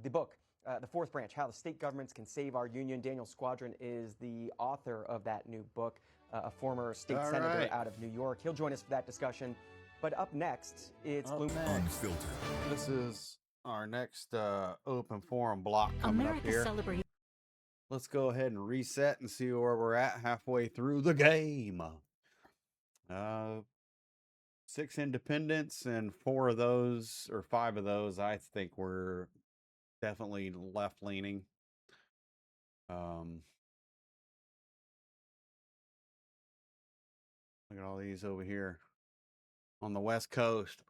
the book, The Fourth Branch, How the State Governments Can Save Our Union. Daniel Squadron is the author of that new book, a former state senator out of New York. He'll join us for that discussion. But up next, it's Bloomberg Unfiltered. This is our next open forum block coming up here. Let's go ahead and reset and see where we're at halfway through the game. 6 independents, and 4 of those, or 5 of those, I think were definitely left leaning. Look at all these over here on the West Coast.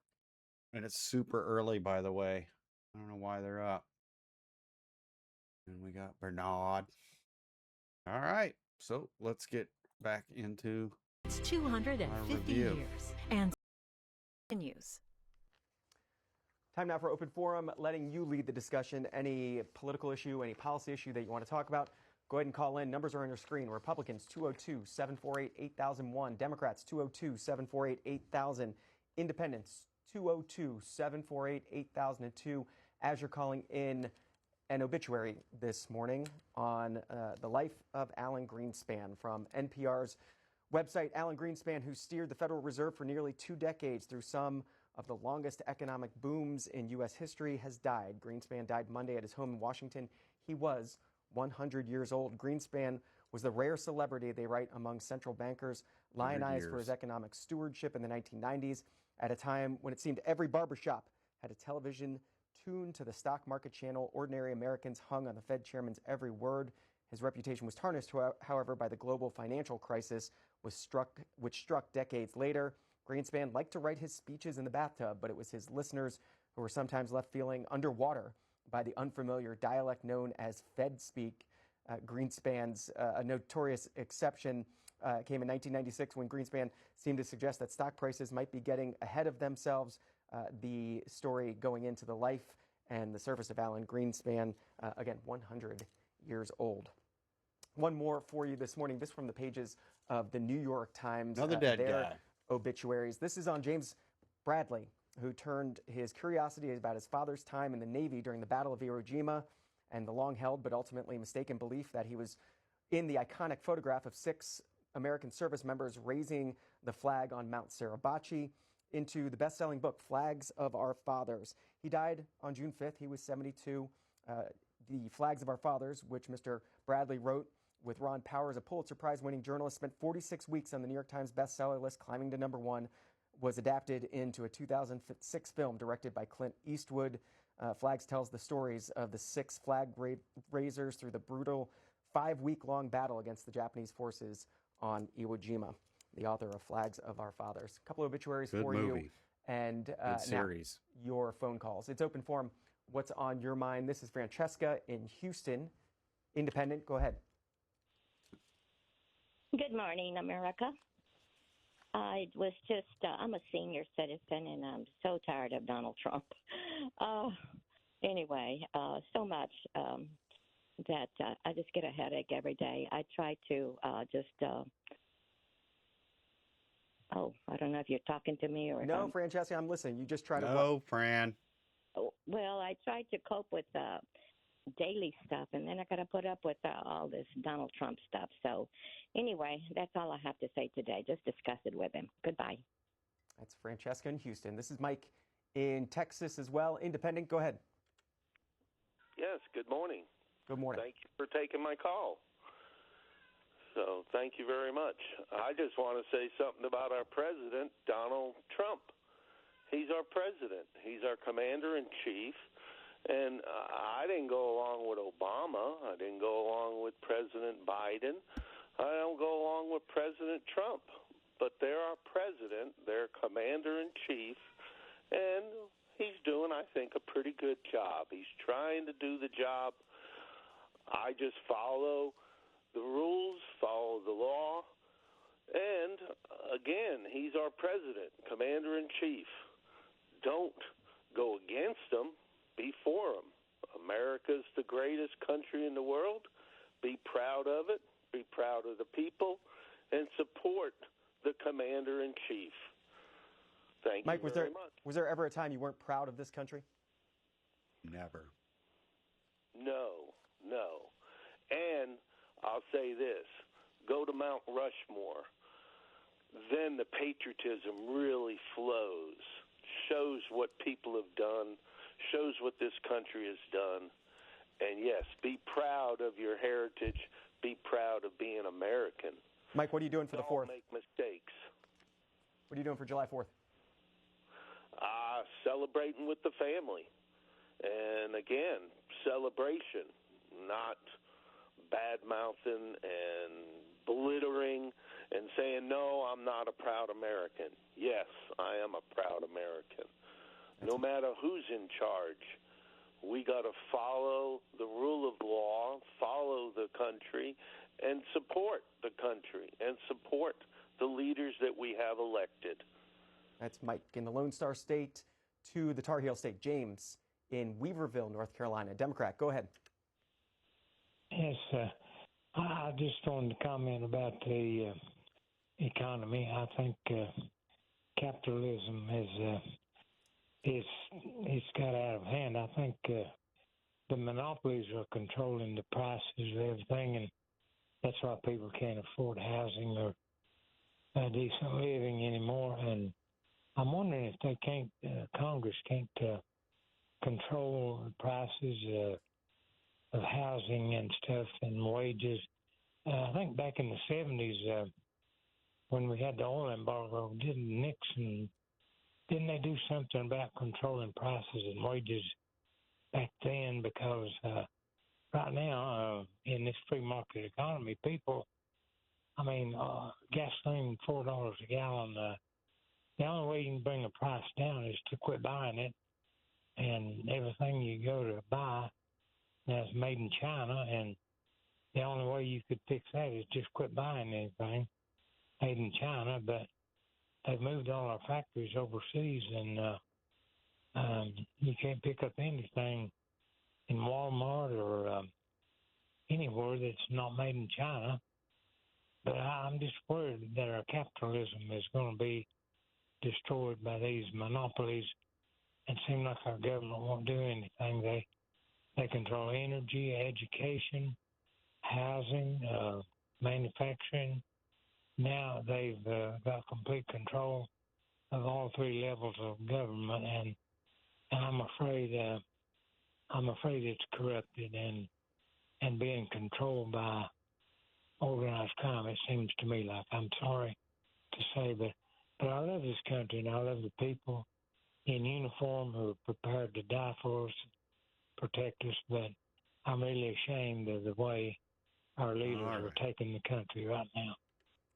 And it's super early, by the way. I don't know why they're up. And we got Bernard. All right. So let's get back into it's 250 years and continues. Time now for open forum, letting you lead the discussion. Any political issue, any policy issue that you want to talk about, Go ahead and call in. Numbers are on your screen. Republicans, 202-748-8001. Democrats, 202-748-8000. Independents, 202-748-8002. As you're calling in an obituary this morning on the life of Alan Greenspan from NPR's website. Alan Greenspan, who steered the Federal Reserve for nearly 2 decades through some of the longest economic booms in U.S. history, has died. Greenspan died Monday at his home in Washington. He was 100 years old. Greenspan was the rare celebrity, they write, among central bankers, lionized for his economic stewardship in the 1990s, at a time when it seemed every barbershop had a television tuned to the stock market channel. Ordinary Americans hung on the Fed chairman's every word. His reputation was tarnished, however, by the global financial crisis, which struck decades later. Greenspan liked to write his speeches in the bathtub, but it was his listeners who were sometimes left feeling underwater by the unfamiliar dialect known as Fed speak. Greenspan's a notorious exception came in 1996 when Greenspan seemed to suggest that stock prices might be getting ahead of themselves. The story going into the life and the service of Alan Greenspan, again, 100 years old. One more for you this morning, this from the pages of the New York Times. Another dead guy. Obituaries. This is on James Bradley, who turned his curiosity about his father's time in the Navy during the Battle of Iwo Jima and the long-held but ultimately mistaken belief that he was in the iconic photograph of 6 American service members raising the flag on Mount Suribachi into the best-selling book, Flags of Our Fathers. He died on June 5th. He was 72. The Flags of Our Fathers, which Mr. Bradley wrote with Ron Powers, a Pulitzer Prize-winning journalist, spent 46 weeks on the New York Times bestseller list, climbing to #1, was adapted into a 2006 film directed by Clint Eastwood. Flags tells the stories of the 6 flag raisers through the brutal 5-week-long battle against the Japanese forces on Iwo Jima. The author of Flags of Our Fathers. A couple of obituaries for you. And now your phone calls. It's open forum. What's on your mind? This is Francesca in Houston. Independent, go ahead. Good morning, America. I was just, I'm a senior citizen, and I'm so tired of Donald Trump. Anyway, so much that I just get a headache every day. I try to I don't know if you're talking to me or... No, Francesca, I'm listening. You just try to... No, Fran. Well, I try to cope with daily stuff, and then I got to put up with all this Donald Trump stuff. So anyway, that's all I have to say today. Just discuss it with him. Goodbye. That's Francesca in Houston. This is Mike in Texas as well. Independent, go ahead. Yes, good morning. Good morning. Thank you for taking my call. So thank you very much. I just want to say something about our president, Donald Trump. He's our president. He's our commander-in-chief. And I didn't go along with Obama. I didn't go along with President Biden. I don't go along with President Trump. But they're our president. They're commander-in-chief. And he's doing, I think, a pretty good job. He's trying to do the job. I just follow the rules, follow the law, and again, he's our president, commander-in-chief. Don't go against him, be for him. America's the greatest country in the world. Be proud of it, be proud of the people, and support the commander-in-chief. Thank Mike, you very much. Was there ever a time you weren't proud of this country? Never. No. And I'll say this, go to Mount Rushmore, then the patriotism really flows, shows what people have done, shows what this country has done. And yes, be proud of your heritage, be proud of being American. Mike, what are you doing for the 4th? Don't make mistakes. What are you doing for July 4th? Celebrating with the family. And again, celebration, not bad-mouthing and belittling and saying, no, I'm not a proud American. Yes, I am a proud American. No matter who's in charge, we got to follow the rule of law, follow the country, and support the country and support the leaders that we have elected. That's Mike in the Lone Star State to the Tar Heel State. James in Weaverville, North Carolina. Democrat, go ahead. Yes, I just wanted to comment about the economy. I think capitalism it's got out of hand. I think the monopolies are controlling the prices of everything, and that's why people can't afford housing or decent living anymore. And I'm wondering if they can't, Congress can't control the prices of housing and stuff and wages. I think back in the 70s, when we had the oil embargo, didn't they do something about controlling prices and wages back then? Because right now, in this free market economy, people, gasoline, $4 a gallon. The only way you can bring the price down is to quit buying it. And everything you go to buy now is made in China. And the only way you could fix that is just quit buying anything made in China. But they've moved all our factories overseas, and you can't pick up anything in Walmart or anywhere that's not made in China. But I'm just worried that our capitalism is going to be destroyed by these monopolies. It seems like our government won't do anything. They control energy, education, housing, manufacturing. Now they've got complete control of all three levels of government, and I'm afraid it's corrupted and being controlled by organized crime. It seems to me like, I'm sorry to say, but I love this country and I love the people in uniform who are prepared to die for us, protect us. But I'm really ashamed of the way our leaders are taking the country right now.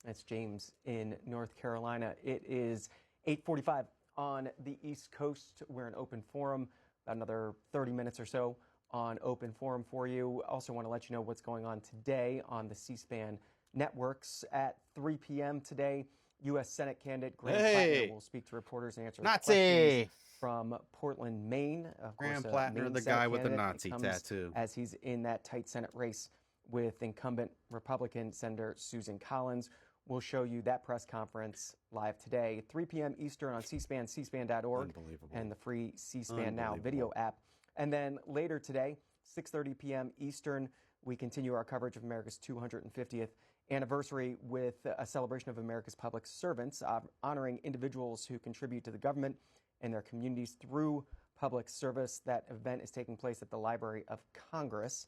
That's James in North Carolina. It is 8:45 on the East Coast. We're in open forum. About another 30 minutes or so on open forum for you. Also want to let you know what's going on today on the C-SPAN networks. At 3 p.m. today, U.S. Senate candidate Graham Plattner will speak to reporters and answer questions from Portland, Maine. Of Graham course, Plattner, Maine the Senate guy with the candidate. Nazi It comes tattoo. as he's in that tight Senate race with incumbent Republican Senator Susan Collins. We'll show you that press conference live today, 3 p.m. Eastern on C-SPAN, cspan.org, and the free C-SPAN Now video app. And then later today, 6:30 p.m. Eastern, we continue our coverage of America's 250th anniversary with a celebration of America's public servants, honoring individuals who contribute to the government and their communities through public service. That event is taking place at the Library of Congress.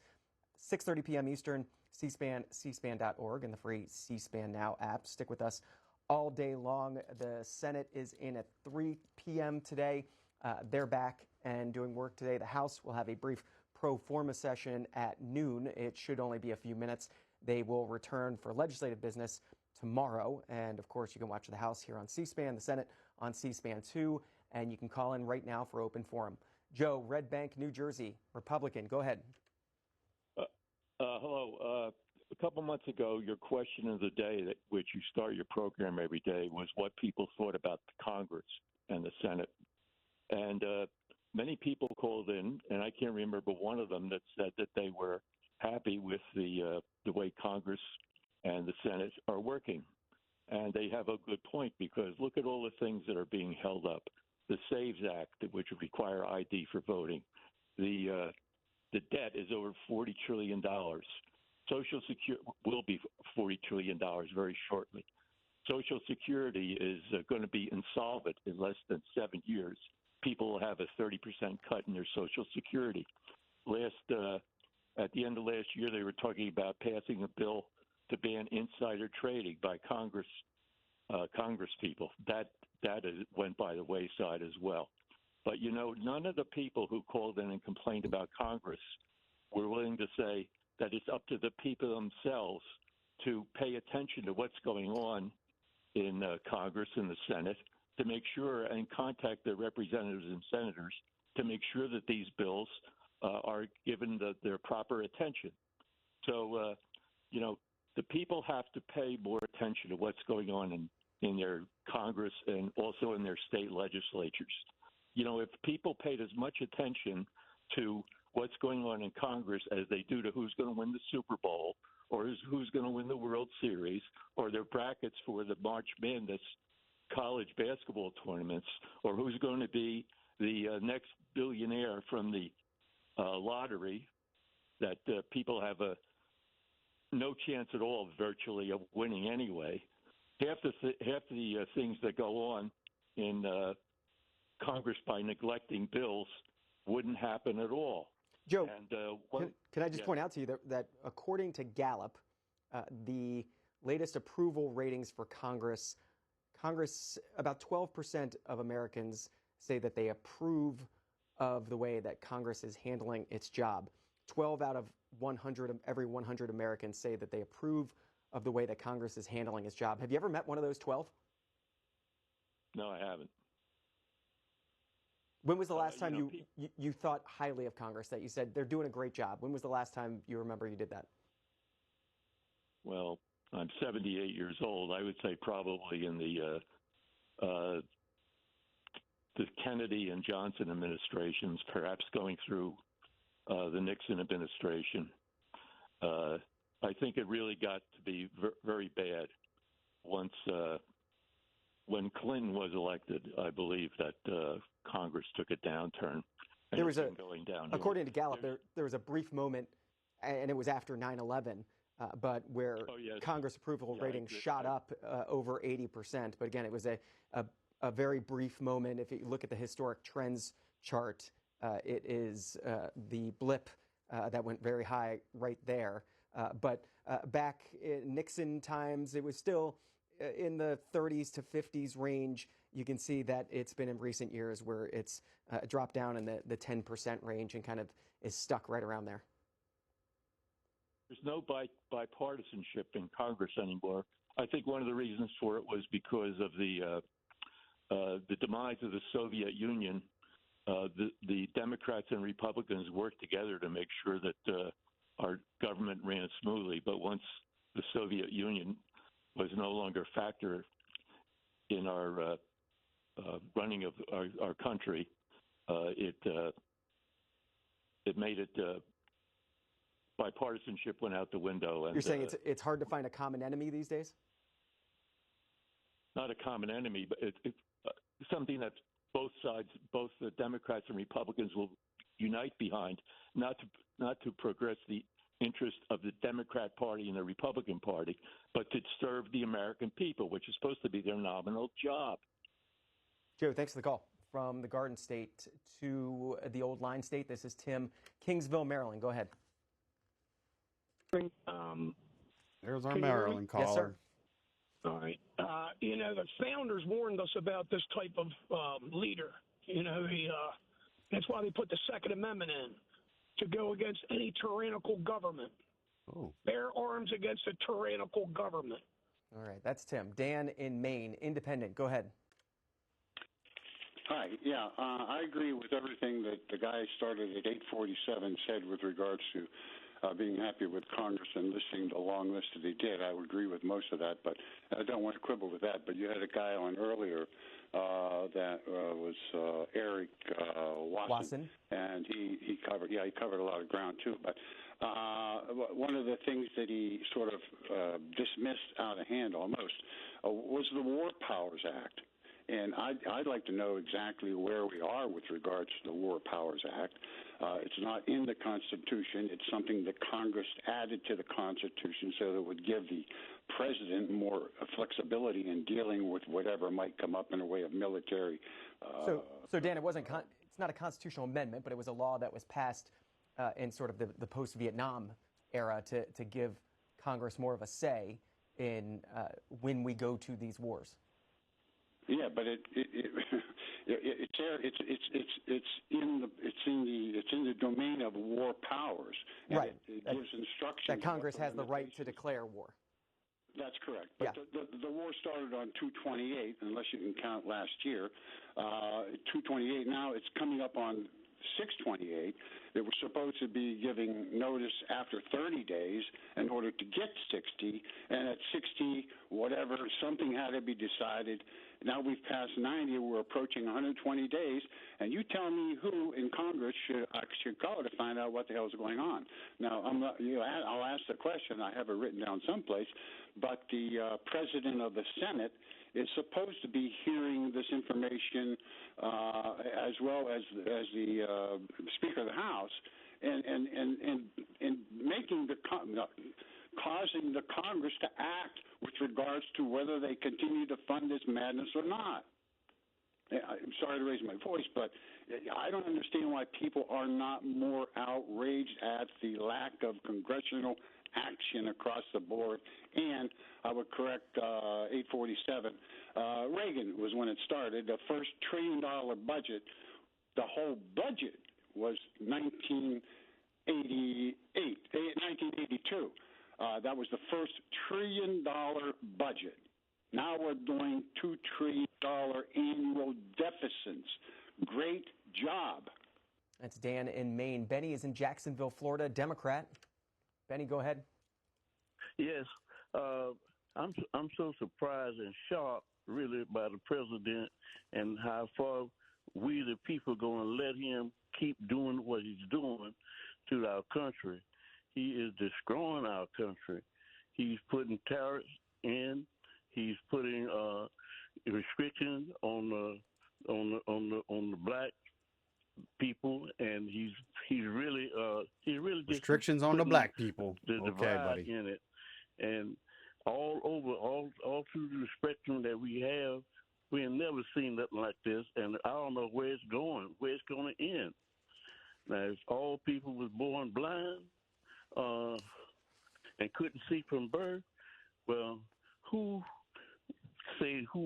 6:30 p.m. Eastern, C-SPAN, cspan.org, and the free C-SPAN Now app. Stick with us all day long. The Senate is in at 3 p.m. today. They're back and doing work today. The House will have a brief pro forma session at noon. It should only be a few minutes. They will return for legislative business tomorrow. And, of course, you can watch the House here on C-SPAN, the Senate on C-SPAN 2, and you can call in right now for open forum. Joe, Red Bank, New Jersey, Republican. Go ahead. Hello. A couple months ago, your question of the day, which you start your program every day, was what people thought about the Congress and the Senate. And many people called in, and I can't remember one of them that said that they were happy with the way Congress and the Senate are working. And they have a good point, because look at all the things that are being held up. The SAVES Act, which would require ID for voting. The debt is over $40 trillion. Social Security will be $40 trillion very shortly. Social Security is going to be insolvent in less than 7 years. People will have a 30% cut in their Social Security. At the end of last year, they were talking about passing a bill to ban insider trading by Congress people. That went by the wayside as well. But, none of the people who called in and complained about Congress were willing to say that it's up to the people themselves to pay attention to what's going on in Congress and the Senate, to make sure and contact their representatives and senators to make sure that these bills are given their proper attention. So, the people have to pay more attention to what's going on in their Congress and also in their state legislatures. If people paid as much attention to what's going on in Congress as they do to who's going to win the Super Bowl or who's going to win the World Series, or their brackets for the March Madness college basketball tournaments, or who's going to be the next billionaire from the lottery that people have no chance at all, virtually, of winning anyway. Half the things that go on in Congress by neglecting bills wouldn't happen at all. Joe, and, can I just point out to you that according to Gallup, the latest approval ratings for Congress, about 12% of Americans say that they approve of the way that Congress is handling its job. 12 out of 100, every 100 Americans say that they approve of the way that Congress is handling its job. Have you ever met one of those 12? No, I haven't. When was the last time you thought highly of Congress, that you said they're doing a great job? When was the last time you remember you did that? Well, I'm 78 years old. I would say probably in the Kennedy and Johnson administrations, perhaps going through the Nixon administration. I think it really got to be very bad once when Clinton was elected. I believe that Congress took a downturn. There was going downhill. According to Gallup, there was a brief moment, and it was after 9/11, but where Congress approval ratings shot up over 80%. But again, it was a very brief moment. If you look at the historic trends chart, it is the blip that went very high right there. But back in Nixon times, it was still in the 30s to 50s range. You can see that it's been in recent years where it's dropped down in the 10% range and kind of is stuck right around there. There's no bipartisanship in Congress anymore. I think one of the reasons for it was because of the demise of the Soviet Union. The Democrats and Republicans worked together to make sure that our government ran smoothly. But once the Soviet Union was no longer a factor in our running of our country, it made it bipartisanship went out the window. And you're saying it's hard to find a common enemy these days? Not a common enemy, but it's something that both sides, both the Democrats and Republicans, will unite behind, not to progress the interest of the Democrat Party and the Republican Party, but to serve the American people, which is supposed to be their nominal job. Joe, thanks for the call. From the Garden State to the Old Line State, this is Tim, Kingsville, Maryland. Go ahead. There's our Maryland caller. Yes, sir. All right. The founders warned us about this type of leader. That's why they put the Second Amendment in, to go against any tyrannical government. Oh. Bear arms against a tyrannical government. All right. That's Tim. Dan in Maine, independent. Go ahead. Hi. Yeah, I agree with everything that the guy started at 8:47 said with regards to being happy with Congress and listening to the long list that he did. I would agree with most of that, but I don't want to quibble with that. But you had a guy on earlier that was Eric Wasson, and he covered a lot of ground too. But one of the things that he sort of dismissed out of hand almost was the War Powers Act. And I'd like to know exactly where we are with regards to the War Powers Act. It's not in the Constitution. It's something that Congress added to the Constitution so that it would give the president more flexibility in dealing with whatever might come up in the way of military. So Dan, it's not a constitutional amendment, but it was a law that was passed in sort of the post-Vietnam era to give Congress more of a say in when we go to these wars. Yeah, but it's in the domain of war powers. Right. It gives instructions that Congress has the right to declare war. That's correct. But the war started on 2/28, unless you can count last year. 2/28 now, it's coming up on 6/28, They were supposed to be giving notice after 30 days in order to get 60, and at 60, whatever, something had to be decided. Now we've passed 90, we're approaching 120 days, and you tell me who in Congress should go to find out what the hell is going on. Now, I'll ask the question, I have it written down someplace, but the president of the Senate is supposed to be hearing this information as well as the Speaker of the House, and making causing the Congress to act with regards to whether they continue to fund this madness or not. I'm sorry to raise my voice, but I don't understand why people are not more outraged at the lack of congressional action across the board. And I would correct 847. Reagan was when it started. The first $1 trillion budget, the whole budget was 1982. That was the first $1 trillion budget. Now we're doing $2 trillion annual deficits. Great job. That's Dan in Maine. Benny is in Jacksonville, Florida, Democrat. Benny, go ahead. Yes, I'm so surprised and shocked, really, by the president and how far we, the people, going to let him keep doing what he's doing to our country. He is destroying our country. He's putting tariffs in. He's putting restrictions on the black people, and he's really restrictions on the black people. The okay, divide buddy. in it, and all through the spectrum that we have, we have never seen nothing like this, and I don't know where it's going to end. Now, if all people was born blind and couldn't see from birth, well,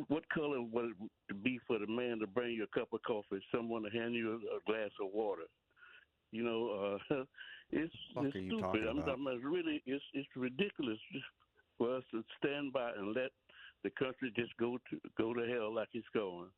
what color would it be for the man to bring you a cup of coffee, someone to hand you a glass of water? It's stupid. It's ridiculous for us to stand by and let the country just go to hell like it's going.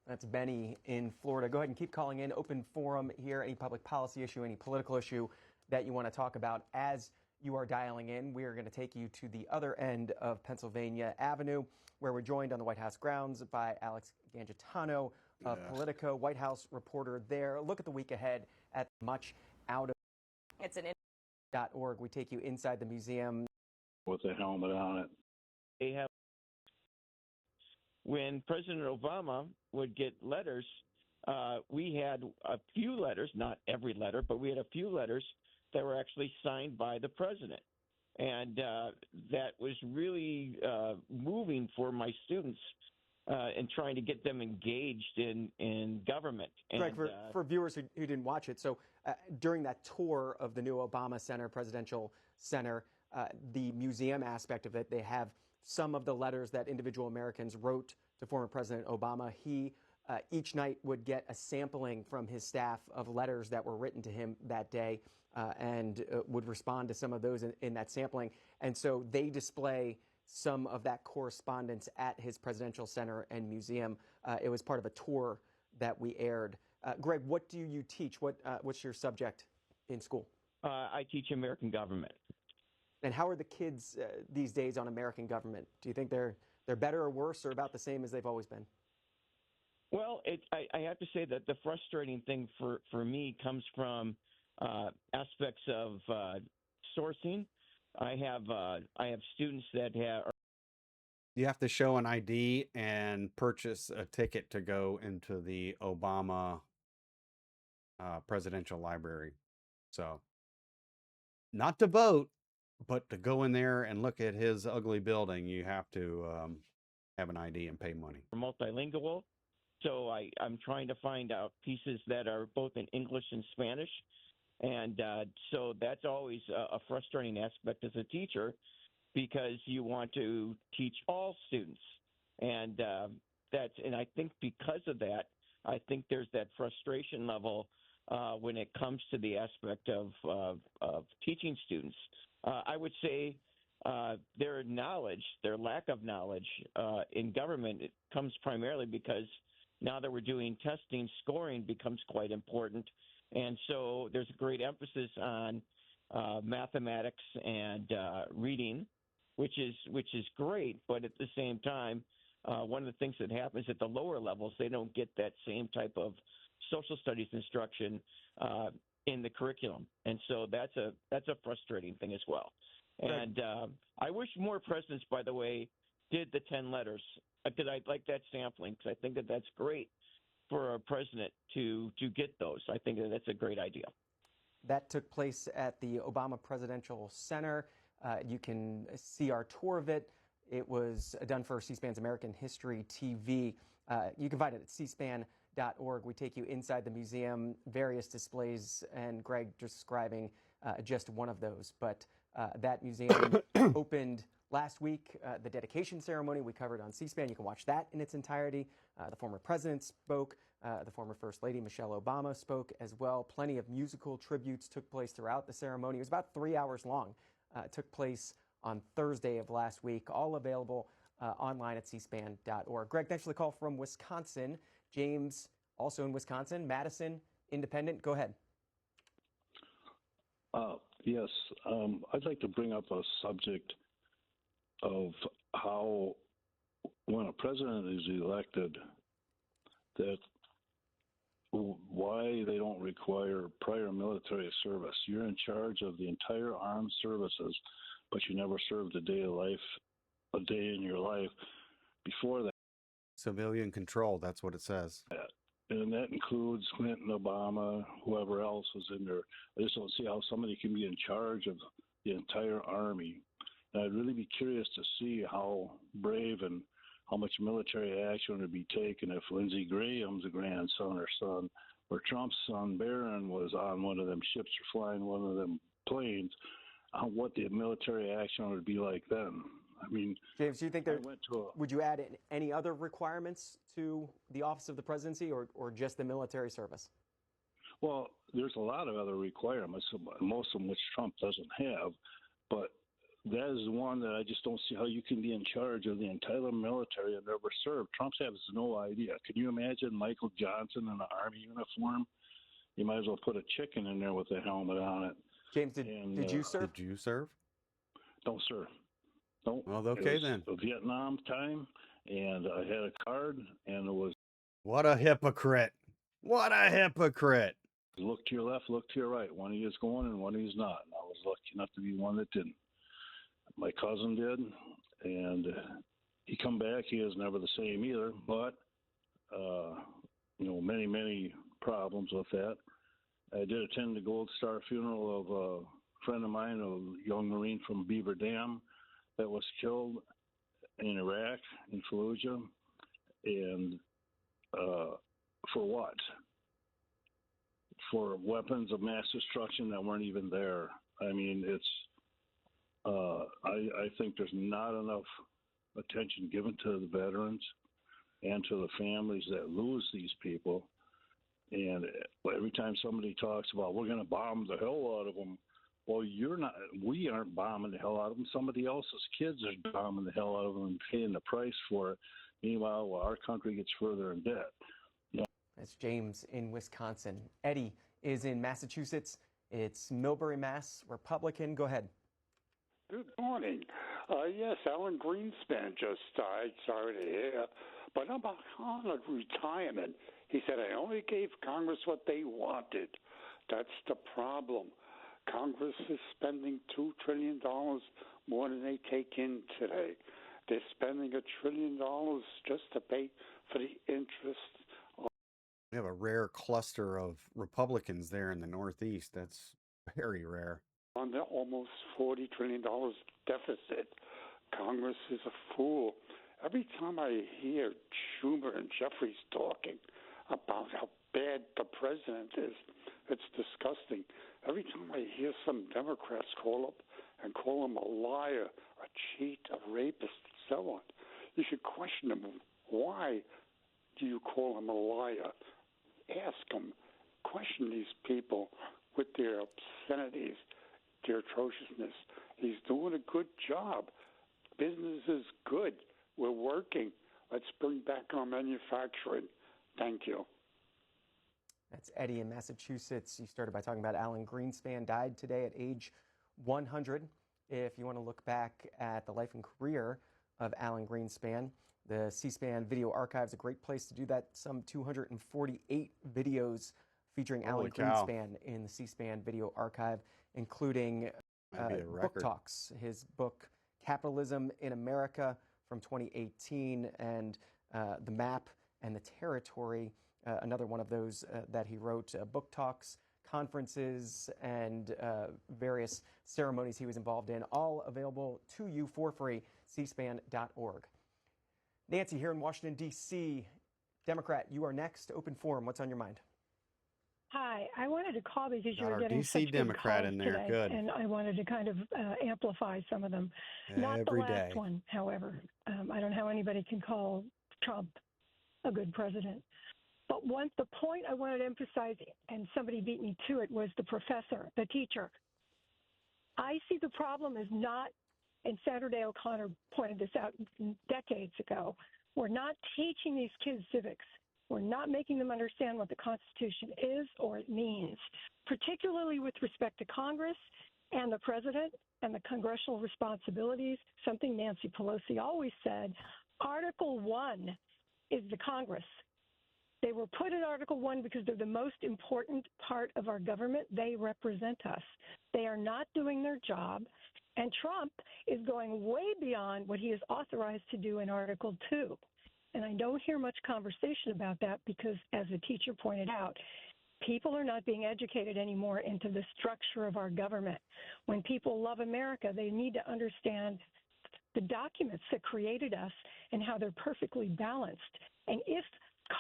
That's Benny in Florida. Go ahead and keep calling in. Open forum here. Any public policy issue, any political issue that you want to talk about. As you are dialing in, we are going to take you to the other end of Pennsylvania Avenue, where we're joined on the White House grounds by Alex Gangitano of Politico, White House reporter there. Look at the week ahead at much out of it's an .org. We take you inside the museum with a helmet on it. They have when President Obama would get letters, we had a few letters, not every letter, but we had a few letters that were actually signed by the president. And that was really moving for my students and trying to get them engaged in government. And, Greg, for viewers who didn't watch it, so during that tour of the new Obama Center, Presidential Center, the museum aspect of it, they have some of the letters that individual Americans wrote to former President Obama. He each night would get a sampling from his staff of letters that were written to him that day and would respond to some of those in that sampling. And so they display some of that correspondence at his Presidential Center and Museum. It was part of a tour that we aired. Greg, what do you teach? What's your subject in school? I teach American government. And how are the kids these days on American government? Do you think they're better or worse or about the same as they've always been? Well, I have to say that the frustrating thing for me comes from aspects of sourcing. I have students that have. You have to show an ID and purchase a ticket to go into the Obama presidential library. So, not to vote, but to go in there and look at his ugly building, you have to have an ID and pay money. Multilingual, so I'm trying to find out pieces that are both in English and Spanish, and so that's always a frustrating aspect as a teacher, because you want to teach all students, and I think because of that, I think there's that frustration level when it comes to the aspect of teaching students. I would say their lack of knowledge in government, it comes primarily because now that we're doing testing, scoring becomes quite important. And so there's a great emphasis on mathematics and reading, which is great. But at the same time, one of the things that happens at the lower levels, they don't get that same type of social studies instruction in the curriculum, and so that's a frustrating thing as well. And I wish more presidents, by the way, did the 10 letters, because I'd like that sampling, because I think that that's great for a president to get those. I think that that's a great idea. That took place at the Obama Presidential Center. You can see our tour of it. It was done for C-SPAN's American History TV. You can find it at cspan.org. We take you inside the museum, various displays, and Greg describing just one of those. But that museum opened last week. The dedication ceremony we covered on C-SPAN. You can watch that in its entirety. The former president spoke. The former First Lady Michelle Obama spoke as well. Plenty of musical tributes took place throughout the ceremony. It was about 3 hours long. It took place on Thursday of last week. All available online at cspan.org. Greg, thanks for the call from Wisconsin. James, also in Wisconsin. Madison, Independent. Go ahead. Yes, I'd like to bring up a subject of how when a president is elected, that why they don't require prior military service. You're in charge of the entire armed services, but you never served a day in your life before that. Civilian control, that's what it says. And that includes Clinton, Obama, whoever else was in there. I just don't see how somebody can be in charge of the entire army. And I'd really be curious to see how brave and how much military action would be taken if Lindsey Graham's grandson or son, or Trump's son Barron was on one of them ships or flying one of them planes, what the military action would be like then. I mean, James, do you think would you add any other requirements to the office of the presidency or just the military service? Well, there's a lot of other requirements, most of them which Trump doesn't have, but that is one that I just don't see how you can be in charge of the entire military and never serve. Trump has no idea. Can you imagine Michael Johnson in an army uniform? You might as well put a chicken in there with a helmet on it. James, did you serve? Did you serve? Don't serve. Don't. Well, okay it was then. A Vietnam time, and I had a card, and it was. What a hypocrite! What a hypocrite! Look to your left, look to your right. One of you is going, and one of you is not. And I was lucky enough to be one that didn't. My cousin did, and he come back. He is never the same either, but many, many problems with that. I did attend the Gold Star funeral of a friend of mine, a young Marine from Beaver Dam that was killed in Iraq, in Fallujah, and for what? For weapons of mass destruction that weren't even there. I mean, it's I think there's not enough attention given to the veterans and to the families that lose these people. And every time somebody talks about we're going to bomb the hell out of them, well, we aren't bombing the hell out of them. Somebody else's kids are bombing the hell out of them and paying the price for it. Meanwhile, our country gets further in debt. That's James in Wisconsin. Eddie is in Massachusetts. It's Millbury, Mass. Republican. Go ahead. Good morning. Yes, Alan Greenspan just died. Sorry to hear. But about on retirement, he said, I only gave Congress what they wanted. That's the problem. Congress is spending $2 trillion more than they take in today. They're spending $1 trillion just to pay for the interest. We have a rare cluster of Republicans there in the Northeast. That's very rare. On the almost $40 trillion deficit. Congress is a fool. Every time I hear Schumer and Jeffries talking about how bad the president is, it's disgusting. Every time I hear some Democrats call him a liar, a cheat, a rapist, and so on, you should question him. Why do you call him a liar? Ask him. Question these people with their obscenities, their atrociousness. He's doing a good job. Business is good. We're working. Let's bring back our manufacturing. Thank you. That's Eddie in Massachusetts. You started by talking about Alan Greenspan, died today at age 100. If you want to look back at the life and career of Alan Greenspan, the C-SPAN Video Archive is a great place to do that. Some 248 videos featuring Alan Greenspan in the C-SPAN Video Archive, including book talks. His book, Capitalism in America from 2018, and The Map and the Territory, another one of those that he wrote, book talks, conferences, and various ceremonies he was involved in, all available to you for free, cspan.org. Nancy here in Washington, D.C. Democrat, you are next. Open forum. What's on your mind? Hi, I wanted to call because you Got were our getting DC such good Democrat calls in there. today, Good. and I wanted to kind of amplify some of them. Not the Every last day. one, however. I don't know how anybody can call Trump a good president. But the point I wanted to emphasize, and somebody beat me to it, was the professor, the teacher. I see the problem as not, and Saturday O'Connor pointed this out decades ago, we're not teaching these kids civics. We're not making them understand what the Constitution is or it means, particularly with respect to Congress and the president and the congressional responsibilities, something Nancy Pelosi always said. Article 1 is the Congress. They were put in Article 1 because they're the most important part of our government. They represent us. They are not doing their job, and Trump is going way beyond what he is authorized to do in Article 2. And I don't hear much conversation about that because, as the teacher pointed out, people are not being educated anymore into the structure of our government. When people love America, they need to understand the documents that created us and how they're perfectly balanced. And if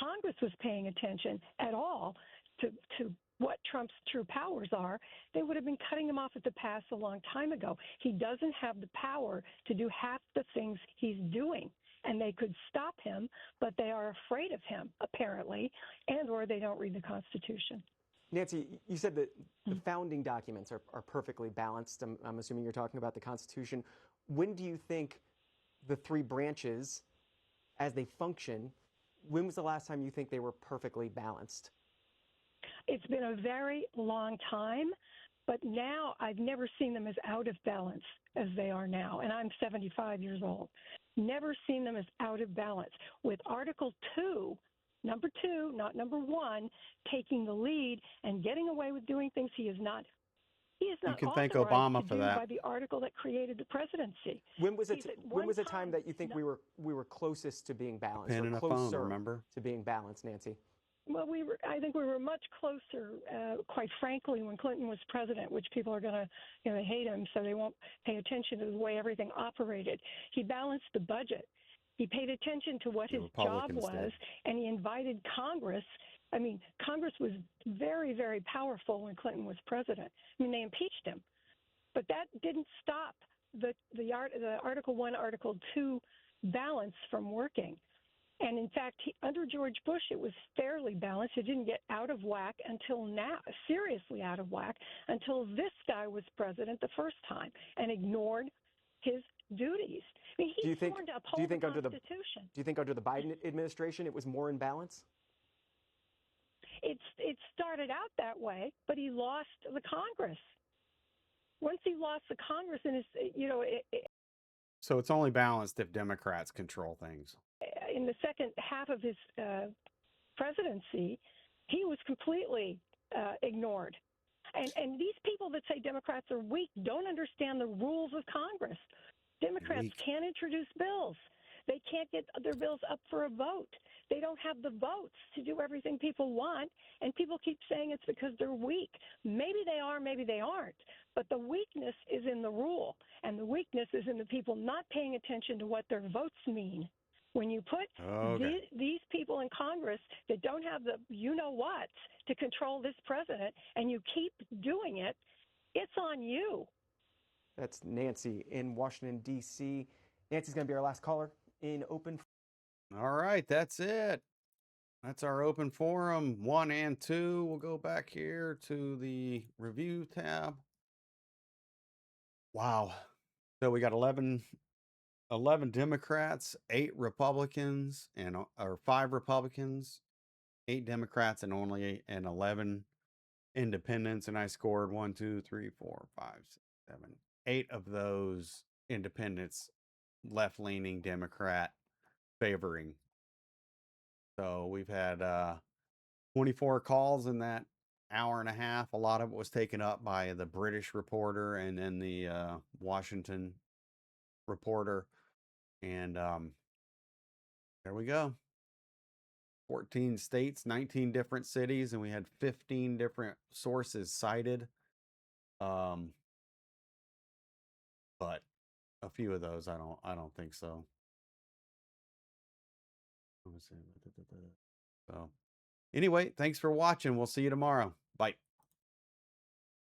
Congress was paying attention at all to what Trump's true powers are, they would have been cutting him off at the pass a long time ago. He doesn't have the power to do half the things he's doing, and they could stop him, but they are afraid of him, apparently, and or they don't read the Constitution. Nancy, you said that the founding documents are perfectly balanced. I'm assuming you're talking about the Constitution. When do you think the three branches, as they function, when was the last time you think they were perfectly balanced? It's been a very long time, but now I've never seen them as out of balance as they are now, and I'm 75 years old. Never seen them as out of balance. With Article 2, number 2, not number 1, taking the lead and getting away with doing things he is not You can thank authorized Obama to for do that. by the article that created the presidency. When was a time that you think we were closest to being balanced, Pen or and a closer phone, remember? to being balanced, Nancy? Well, I think we were much closer, quite frankly, when Clinton was president, which people are going to, they hate him, so they won't pay attention to the way everything operated. He balanced the budget. He paid attention to what his job was, and he invited Congress. I mean, Congress was very, very powerful when Clinton was president. I mean, they impeached him. But that didn't stop the Article 1, Article 2 balance from working. And in fact, under George Bush, it was fairly balanced. It didn't get out of whack until now, seriously out of whack, until this guy was president the first time and ignored his duties. I mean, he's sworn to uphold the Constitution. Do you think under the Biden administration it was more in balance? It started out that way, but he lost the Congress. Once he lost the Congress, and so it's only balanced if Democrats control things. In the second half of his presidency, he was completely ignored. And these people that say Democrats are weak don't understand the rules of Congress. Democrats can't introduce bills. They can't get their bills up for a vote. They don't have the votes to do everything people want, and people keep saying it's because they're weak. Maybe they are, maybe they aren't, but the weakness is in the rule, and the weakness is in the people not paying attention to what their votes mean. When you put these people in Congress that don't have the you-know-what to control this president, and you keep doing it, it's on you. That's Nancy in Washington, D.C. Nancy's going to be our last caller in Open. All right, that's it. That's our open forum 1 and 2. We'll go back here to the review tab. Wow. So we got 11 Democrats, 8 Republicans, or 5 Republicans, 8 Democrats and only 11 independents, and I scored 1, 2, 3, 4, 5, 6, 7, 8 of those independents left-leaning Democrat favoring. So we've had 24 calls in that hour and a half. A lot of it was taken up by the British reporter and then the Washington reporter. And there we go. 14 states, 19 different cities, and we had 15 different sources cited. But a few of those I don't think so. So anyway, thanks for watching. We'll see you tomorrow. Bye.